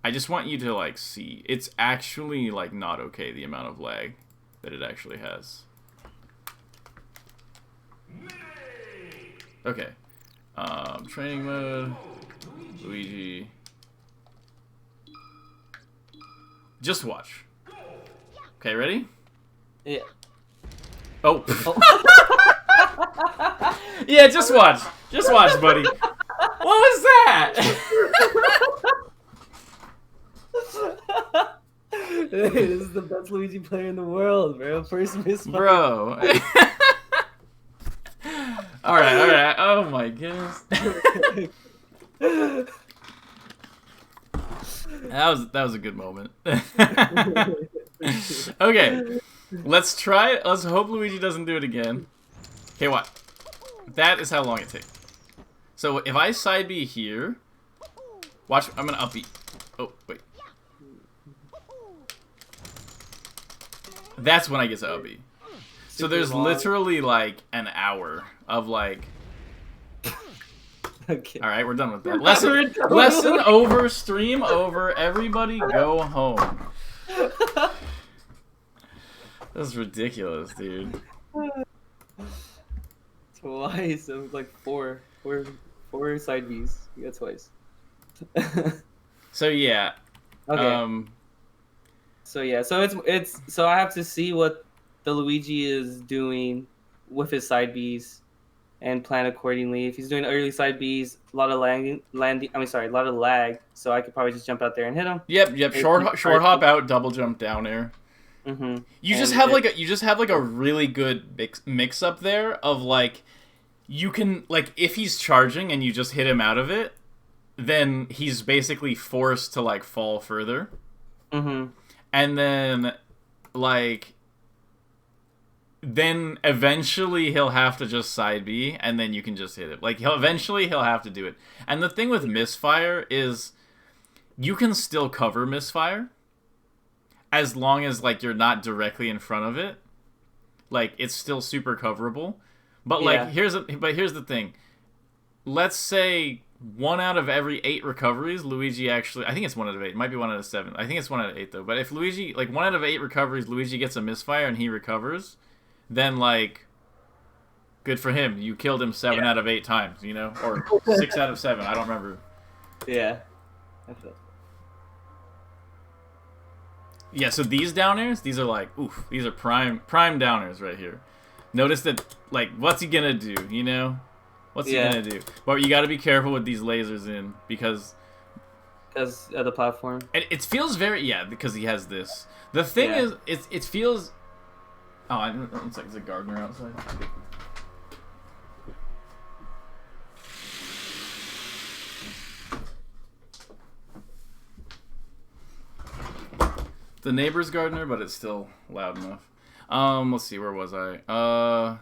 I just want you to, like, see. It's actually, like, not okay, the amount of lag that it actually has. Okay. Training mode. Luigi. Just watch. Okay, ready? Yeah. Oh. Yeah, just watch. Just watch, buddy. What was that? Hey, this is the best Luigi player in the world, bro. First misfire. Bro. Alright. Oh my goodness. That was a good moment. Okay. Let's try it. Let's hope Luigi doesn't do it again. Okay, what? That is how long it takes. So if I side B here, watch, I'm gonna up B. Oh, wait. That's when I get to up B. So there's literally like an hour of like. Okay. All right, we're done with that. Lesson over. Stream over. Everybody go home. That's ridiculous, dude. Twice. It was like four side Bs. You got twice. So yeah. Okay. So yeah. So so I have to see what the Luigi is doing with his side Bs and plan accordingly. If he's doing early side Bs, a lot of landing. A lot of lag. So I could probably just jump out there and hit him. Yep. Short hop out, double jump down air. Mm-hmm. You just have like a really good mix up there of like, you can like, if he's charging and you just hit him out of it, then he's basically forced to like fall further. Mm-hmm. And then like, then eventually he'll have to just side B, and then you can just hit it. Like he'll have to do it. And the thing with misfire is, you can still cover misfire, as long as like you're not directly in front of it. Like it's still super coverable. But like here's the thing. Let's say 1 out of every 8 recoveries, Luigi actually, I think it's 1 out of 8. It might be 1 out of 7. I think it's 1 out of 8 though. But if Luigi, like 1 out of 8 recoveries, Luigi gets a misfire and he recovers, then like, good for him. You killed him 7 out of 8 times, you know, or 6 out of 7. I don't remember. Yeah. Yeah. So these down airs, these are like, oof. These are prime down airs right here. Notice that, like, what's he gonna do? You know, what's he gonna do? But you got to be careful with these lasers in because of the platform. It feels very because he has this. The thing is, it feels. Oh, it's like there's a gardener outside. The neighbor's gardener, but it's still loud enough. Let's see, where was I?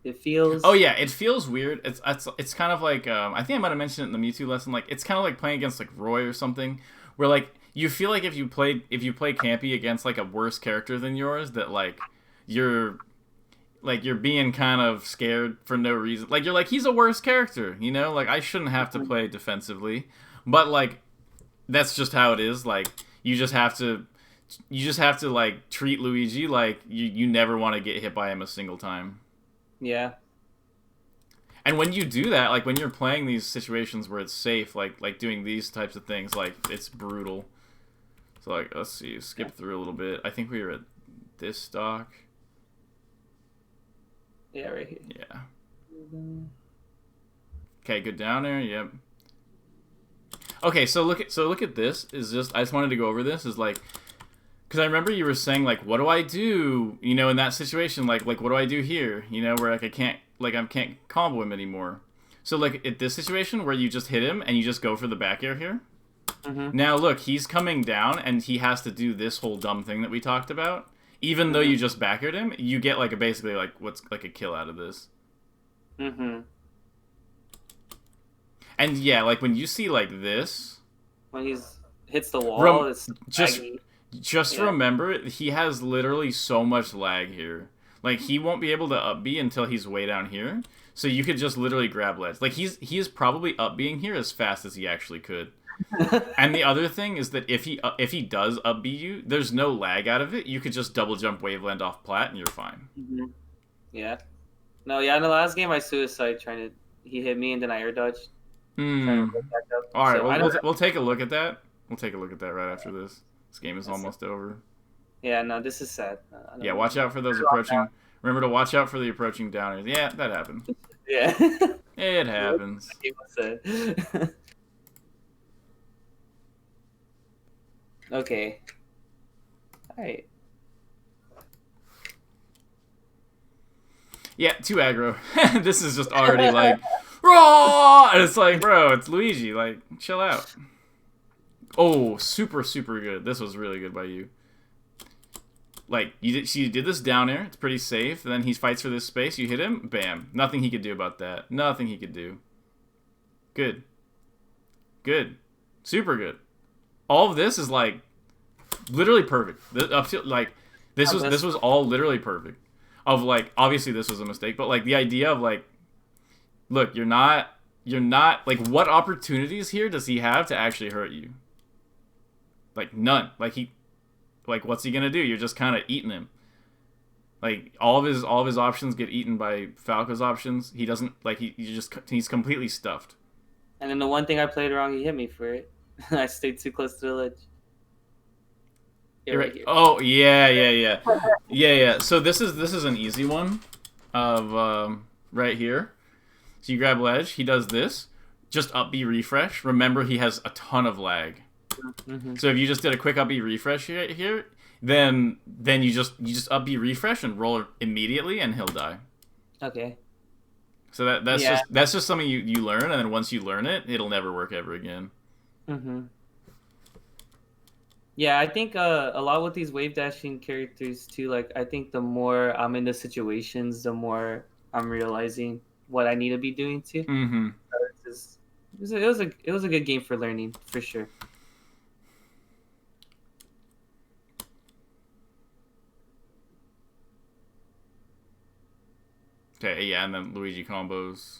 It feels. Oh yeah, it feels weird. It's kind of like I think I might have mentioned it in the Mewtwo lesson. Like it's kind of like playing against like Roy or something, where like you feel like if you play Campy against like a worse character than yours, that like you're being kind of scared for no reason. Like you're like, he's a worse character, you know? Like I shouldn't have to play defensively, but like that's just how it is. Like you just have to like treat Luigi like you never want to get hit by him a single time. Yeah. And when you do that, like when you're playing these situations where it's safe, like doing these types of things, like it's brutal. So like, let's see, skip through a little bit. I think we were at this stock. Yeah, right here. Yeah. Okay, good down there. Yep. Okay, so look at this. I just wanted to go over this. Is like, because I remember you were saying like, what do I do? You know, in that situation, like what do I do here? You know, where like I can't combo him anymore. So like at this situation where you just hit him and you just go for the back air here. Mm-hmm. Now look, he's coming down and he has to do this whole dumb thing that we talked about. Even though you just back aired him, you get like basically like what's like a kill out of this. Mm-hmm. And yeah, like when you see like this, when he hits the wall, just remember he has literally so much lag here. Like, he won't be able to up B until he's way down here. So you could just literally grab ledge. Like, he is probably up Bing here as fast as he actually could. And the other thing is that if he does up B you, there's no lag out of it. You could just double jump waveland off plat and you're fine. Mm-hmm. Yeah. No, yeah, in the last game I suicide he hit me and then I air dodged. All right, so we'll take a look at that. We'll take a look at that right after this. This game is almost over. Yeah, no, this is sad. Yeah, watch out for those approaching. Remember to watch out for the approaching downers. Yeah, that happens. Yeah. It happens. Okay. Alright. Yeah, too aggro. This is just already like, raw! And it's like, bro, it's Luigi. Like, chill out. Oh, super, super good. This was really good by you. Like, you did this down air. It's pretty safe. And then he fights for this space. You hit him. Bam. Nothing he could do about that. Nothing he could do. Good. Good. Super good. All of this is, like, literally perfect. This was all literally perfect. Of, like, obviously this was a mistake. But, like, the idea of, like, look, you're not, like, what opportunities here does he have to actually hurt you? Like, none. Like, what's he gonna do? You're just kind of eating him. Like, all of his options get eaten by Falco's options. He doesn't, like, he's completely stuffed. And then the one thing I played wrong, he hit me for it. I stayed too close to the ledge. Yeah, right here. Oh, yeah. So this is an easy one of right here. So you grab ledge, he does this. Just up B refresh. Remember, he has a ton of lag. Mm-hmm. So if you just did a quick up B refresh here, then you just up B refresh and roll immediately, and he'll die. Okay. So that's just something you learn, and then once you learn it, it'll never work ever again. Mm-hmm. Yeah, I think a lot with these wave dashing characters too. Like, I think the more I'm in the situations, the more I'm realizing what I need to be doing too. Mm-hmm. It was a good game for learning for sure. Okay, yeah, and then Luigi combos.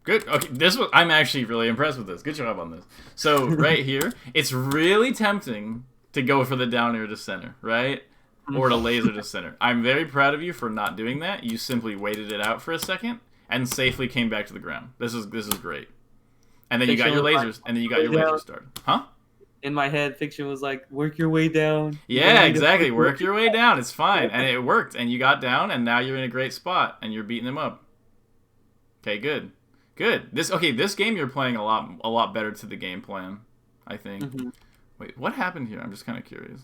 Good. Okay, I'm actually really impressed with this. Good job on this. So right here, it's really tempting to go for the down air to center, right? Or to laser to center. I'm very proud of you for not doing that. You simply waited it out for a second and safely came back to the ground. This is great. And then you got your lasers, and then you got your lasers started. Huh? In my head, Fiction was like, work your way down. Yeah, exactly. Work your way down. It's fine. And it worked. And you got down, and now you're in a great spot, and you're beating him up. Okay, good. Good. This game you're playing a lot better to the game plan, I think. Mm-hmm. Wait, what happened here? I'm just kind of curious.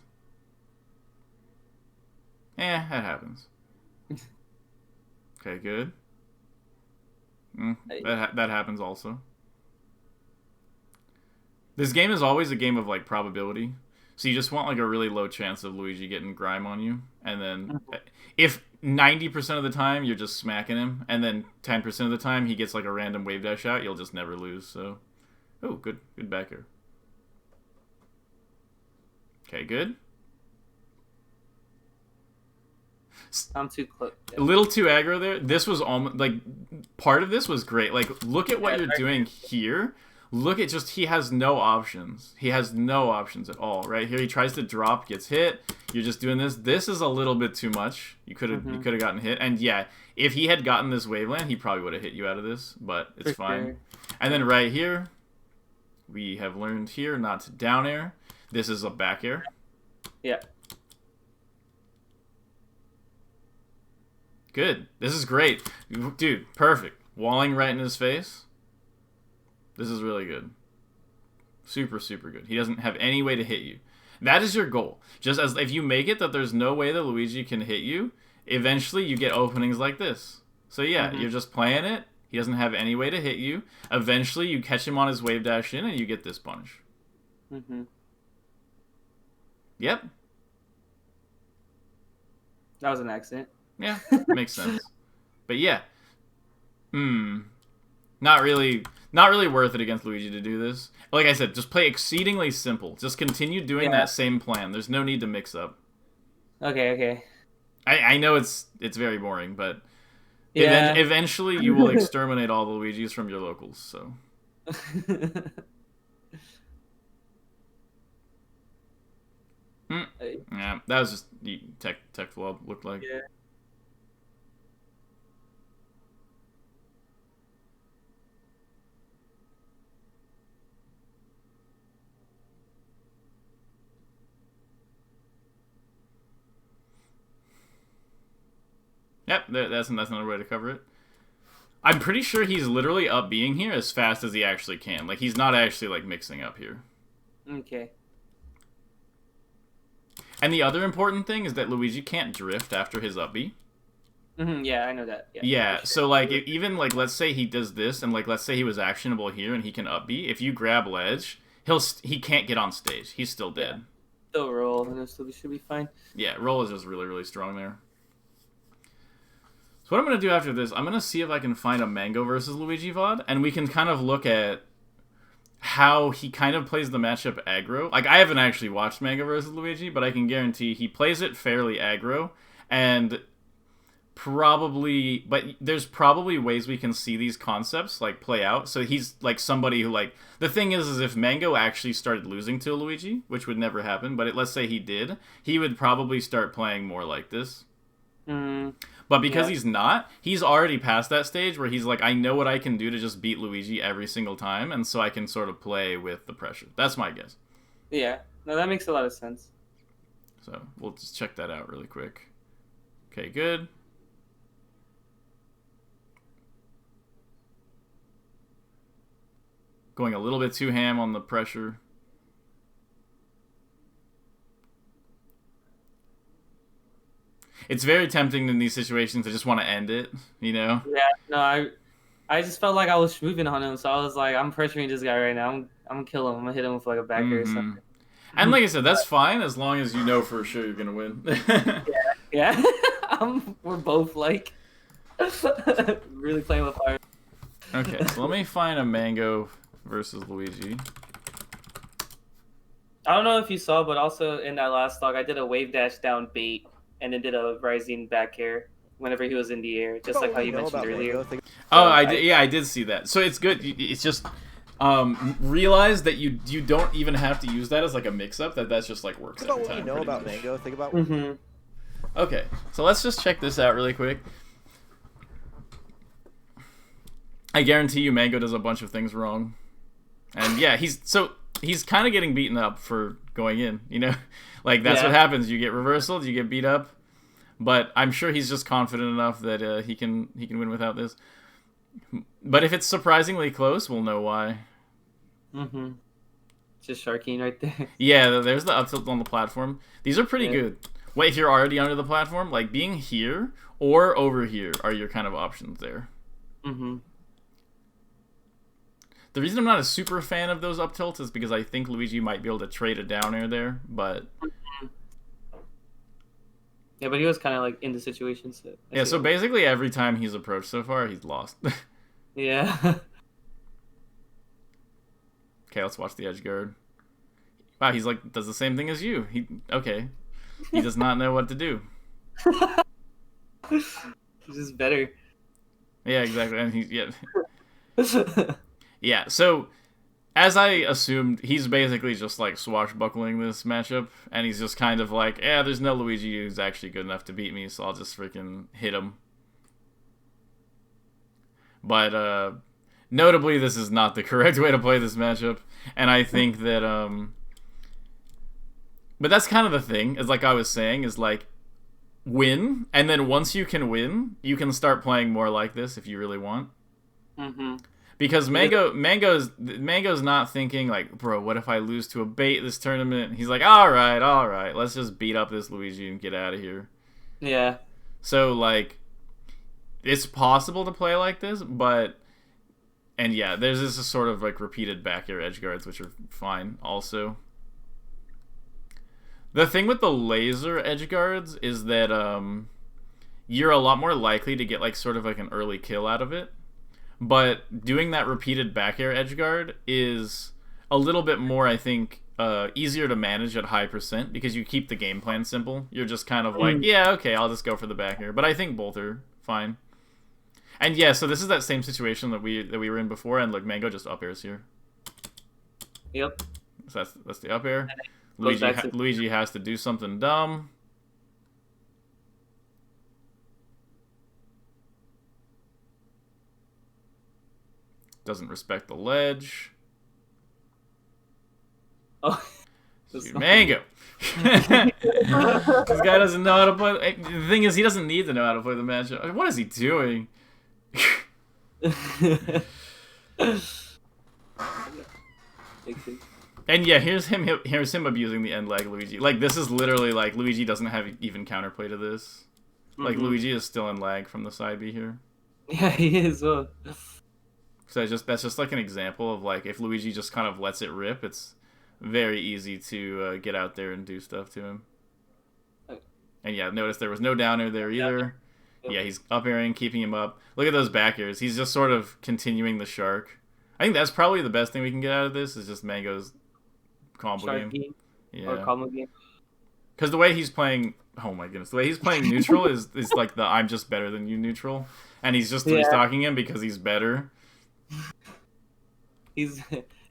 That happens. Okay, good. That happens also. This game is always a game of, like, probability. So you just want, like, a really low chance of Luigi getting grime on you. And then if 90% of the time you're just smacking him, and then 10% of the time he gets, like, a random wave dash out, you'll just never lose. So, oh, good back air. Okay, good. I'm too close. Yeah. A little too aggro there. This was almost, like, part of this was great. Like, look at what you're doing here. Look at he has no options. He has no options at all. Right here, he tries to drop, gets hit. You're just doing this. This is a little bit too much. You could have gotten hit. And yeah, if he had gotten this waveland, he probably would have hit you out of this. But it's fine. Sure. And then right here, we have learned here not to down air. This is a back air. Yeah. Good. This is great. Dude, perfect. Walling right in his face. This is really good. Super, super good. He doesn't have any way to hit you. That is your goal. Just as if you make it that there's no way that Luigi can hit you, eventually you get openings like this. So yeah, you're just playing it. He doesn't have any way to hit you. Eventually you catch him on his wave dash in and you get this punish. Yep. That was an accident. Yeah, makes sense. But yeah. Not really worth it against Luigi to do this. Like I said, just play exceedingly simple. Just continue doing that same plan. There's no need to mix up. Okay. I know it's very boring, but Yeah. eventually you will exterminate all the Luigis from your locals. So yeah, that was just tech flub looked like. Yeah. Yep, that's another way to cover it. I'm pretty sure he's literally up being here as fast as he actually can. Like, he's not actually, like, mixing up here. Okay. And the other important thing is that Luigi can't drift after his up B. Yeah, I know that. Yeah. Yeah, Sure. so, like, even, like, let's say he does this, and, like, let's say he was actionable here and he can up B. If you grab ledge, he can't get on stage. He's still dead. Yeah. Still roll, and so we should be fine. Yeah, roll is just really, really strong there. So what I'm going to do after this, I'm going to see if I can find a Mango versus Luigi VOD, and we can kind of look at how he kind of plays the matchup aggro. Like, I haven't actually watched Mango versus Luigi, but I can guarantee he plays it fairly aggro, and there's probably ways we can see these concepts, like, play out. So he's, like, somebody who, like, the thing is if Mango actually started losing to Luigi, which would never happen, but let's say he did, he would probably start playing more like this. But because he's not, he's already past that stage where he's like, I know what I can do to just beat Luigi every single time, and so I can sort of play with the pressure. That's my guess. Yeah. No, that makes a lot of sense. So we'll just check that out really quick. Okay, good. Going a little bit too ham on the pressure. It's very tempting in these situations to just want to end it, you know? Yeah, no, I just felt like I was moving on him, so I was like, I'm pressuring this guy right now. I'm gonna kill him. I'm gonna hit him with like a backer or something. And like I said, that's fine as long as you know for sure you're gonna win. Yeah. We're both like really playing with fire. Okay, so let me find a Mango versus Luigi. I don't know if you saw, but also in that last stock, I did a wave dash down bait and then did a rising back air whenever he was in the air, just like how you mentioned earlier. Oh, I did see that. So it's good. It's just realize that you don't even have to use that as like a mix-up. That's just like works every time. What you know about Mango? Think about. Okay, so let's just check this out really quick. I guarantee you, Mango does a bunch of things wrong, and yeah, he's kind of getting beaten up for going in. You know, like that's what happens. You get reversaled, you get beat up. But I'm sure he's just confident enough that he can win without this. But if it's surprisingly close, we'll know why. Just sharking right there. Yeah, there's the up tilt on the platform. These are pretty good. Wait, if you're already under the platform, like being here or over here are your kind of options there. The reason I'm not a super fan of those up tilts is because I think Luigi might be able to trade a down air there, but... Yeah, but he was kind of like in the situation. So yeah, so basically every time he's approached so far, he's lost. Yeah. Okay, let's watch the edge guard. Wow, he's like, does the same thing as you. Okay. He does not know what to do. He's just better. Yeah, exactly. And yeah, so... As I assumed, he's basically just, like, swashbuckling this matchup, and he's just kind of like, yeah, there's no Luigi who's actually good enough to beat me, so I'll just freaking hit him. But, notably, this is not the correct way to play this matchup, and I think that, But that's kind of the thing, is like I was saying, is, like, win, and then once you can win, you can start playing more like this if you really want. Because Mango's not thinking like, bro, what if I lose to a bait this tournament? He's like, all right, let's just beat up this Luigi and get out of here. Yeah. So like, it's possible to play like this, and yeah, there's this sort of like repeated back air edge guards, which are fine also. The thing with the laser edge guards is that you're a lot more likely to get like sort of like an early kill out of it. But doing that repeated back air edge guard is a little bit more, I think, easier to manage at high percent because you keep the game plan simple. You're just kind of like, yeah, okay, I'll just go for the back air. But I think both are fine. And yeah, so this is that same situation that we were in before, and look, Mango just up airs here. Yep. So that's the up air. Luigi has to do something dumb. Doesn't respect the ledge. Oh, Dude, Mango. This guy doesn't know how to play. The thing is, he doesn't need to know how to play the matchup. What is he doing? And yeah, here's him abusing the end lag Luigi. Like, this is literally like Luigi doesn't have even counterplay to this. Like, Luigi is still in lag from the side B here. Yeah, he is. So that's just like an example of like if Luigi just kind of lets it rip, it's very easy to get out there and do stuff to him. And yeah, notice there was no downer there either. Yeah, he's up airing, keeping him up. Look at those back airs. He's just sort of continuing the shark. I think that's probably the best thing we can get out of this is just Mango's combo game. Yeah. Or combo game. Because the way he's playing, oh my goodness, the way he's playing neutral is like the I'm just better than you neutral, and he's just restocking him because he's better. He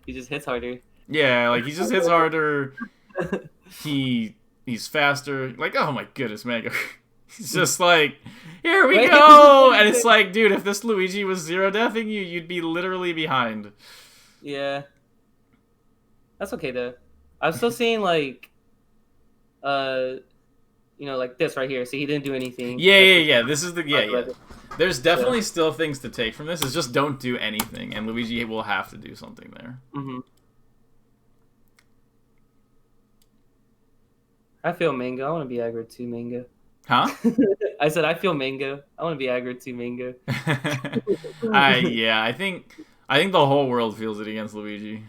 just hits harder. Yeah, like he just hits harder. He's faster. Like, oh my goodness, Mango. He's just like, here we go! And it's like, dude, if this Luigi was zero deathing you, you'd be literally behind. Yeah. That's okay though. I'm still seeing like like this right here. See, he didn't do anything. Yeah. This is the There's definitely still things to take from this. It's just don't do anything, and Luigi will have to do something there. I feel Mango. I want to be aggro too, Mango. Huh? I said I feel Mango. I want to be aggro too, Mango. I think the whole world feels it against Luigi.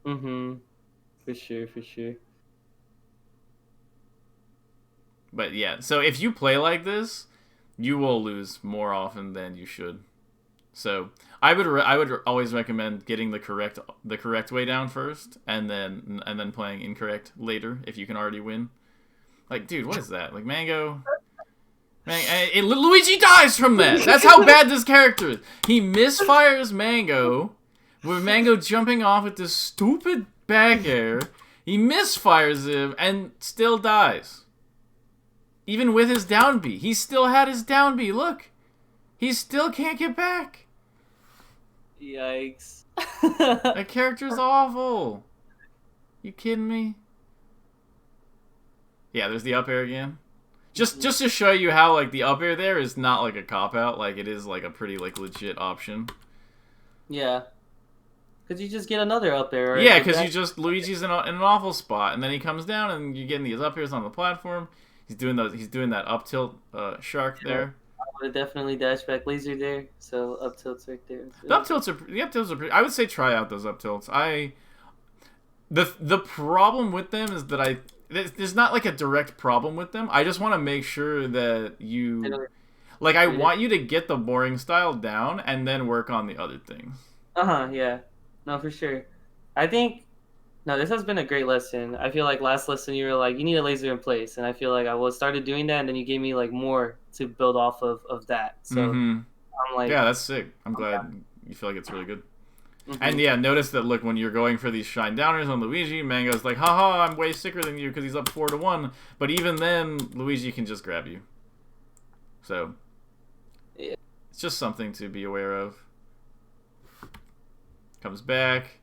For sure. But yeah, so if you play like this, you will lose more often than you should. So I would always recommend getting the correct way down first, and then playing incorrect later if you can already win. Like, dude, what is that? Like, Mango. Luigi dies from that. That's how bad this character is. He misfires Mango with Mango jumping off with this stupid back air. He misfires him and still dies. Even with his down B. He still had his down B. Look. He still can't get back. Yikes. That character's awful. You kidding me? Yeah, there's the up air again. Just to show you how like the up air there is not like a cop out, like it is like a pretty like legit option. Yeah. Cause you just get another up air. Right? Yeah, because Luigi's in an awful spot, and then he comes down, and you're getting these up airs on the platform. He's doing that up tilt shark there. I would have definitely dash back laser there, so up tilts right there. The up tilts are pretty. I would say try out those up tilts. The problem with them is that there's not like a direct problem with them. I just want to make sure that you like I want you to get the boring style down and then work on the other things. Yeah. No, for sure. I think this has been a great lesson. I feel like last lesson you were like, you need a laser in place, and I feel like I started doing that, and then you gave me like more to build off of that. So I'm like, yeah, that's sick. I'm glad you feel like it's really good. And yeah, notice that, look, when you're going for these shine downers on Luigi, Mango's like, haha, I'm way sicker than you because he's up 4-1. But even then, Luigi can just grab you. So, it's just something to be aware of. Comes back.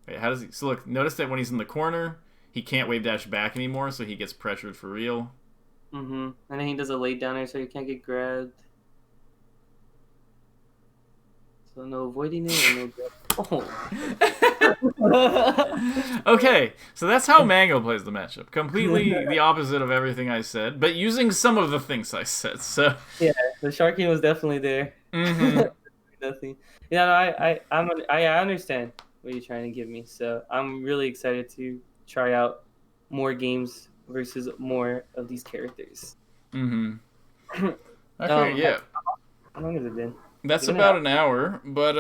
Wait, how does he... So look, notice that when he's in the corner, he can't wave dash back anymore, so he gets pressured for real. And then he does a lay downer so he can't get grabbed. So no avoiding it and no Okay, so that's how Mango plays the matchup. Completely the opposite of everything I said, but using some of the things I said. So yeah, the sharking was definitely there. Definitely. Yeah, no, I understand what you're trying to give me. So I'm really excited to try out more games versus more of these characters. Okay, yeah. How long has it been? That's about an hour, but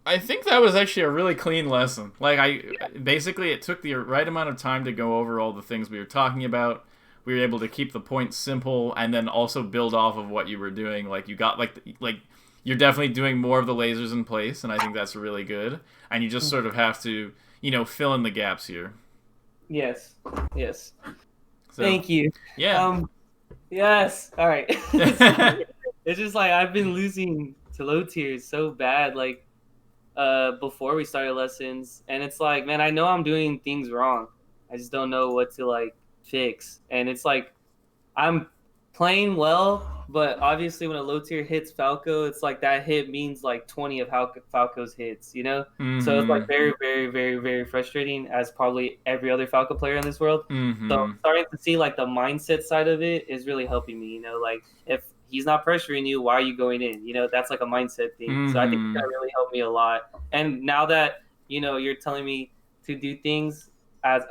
I think that was actually a really clean lesson. Like, basically it took the right amount of time to go over all the things we were talking about. We were able to keep the points simple and then also build off of what you were doing. Like, you got like you're definitely doing more of the lasers in place, and I think that's really good. And you just sort of have to, fill in the gaps here. Yes. Yes. So, thank you. Yeah. Yes. All right. It's just like I've been losing to low tiers so bad, like before we started lessons, and it's like, man, I know I'm doing things wrong. I just don't know what to like fix, and it's like I'm playing well, but obviously when a low tier hits Falco, it's like that hit means like 20 of Falco's hits, Mm-hmm. So it's like very, very, very, very frustrating, as probably every other Falco player in this world. Mm-hmm. So starting to see like the mindset side of it is really helping me, like if he's not pressuring you, why are you going in? That's like a mindset thing. Mm-hmm. So I think that really helped me a lot. And now that, you're telling me to do things as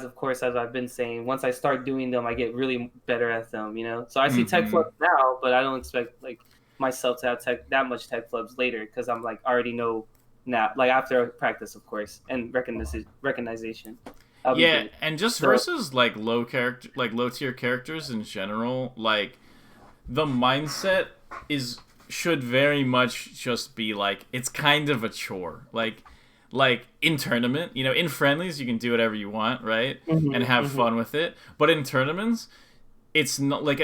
of course, as I've been saying, once I start doing them, I get really better at them, So I see tech flubs now, but I don't expect like myself to have that much tech flubs later, because I'm like already know now, like after practice, of course, and recognition. Yeah, and just versus like low tier characters in general, like the mindset should very much just be like, it's kind of a chore. Like in tournament, in friendlies you can do whatever you want, right? And have fun with it. But in tournaments, it's not like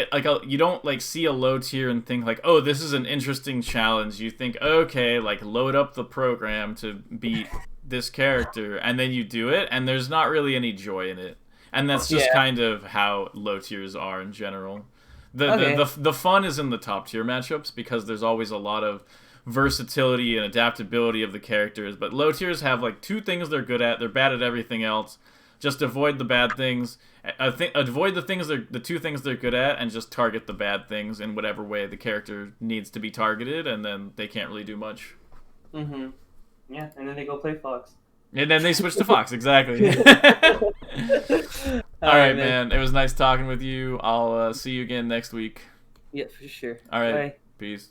you don't like see a low tier and think like, oh, this is an interesting challenge. You think, okay, like load up the program to beat this character, and then you do it, and there's not really any joy in it. And that's just kind of how low tiers are in general. The fun is in the top tier matchups, because there's always a lot of versatility and adaptability of the characters, but low tiers have like two things they're good at. They're bad at everything else. Just avoid the bad things. Avoid the two things they're good at, and just target the bad things in whatever way the character needs to be targeted, and then they can't really do much. Yeah, and then they go play Fox. And then they switch to Fox, exactly. All right, man. It was nice talking with you. I'll see you again next week. Yeah, for sure. All right. Bye. Peace.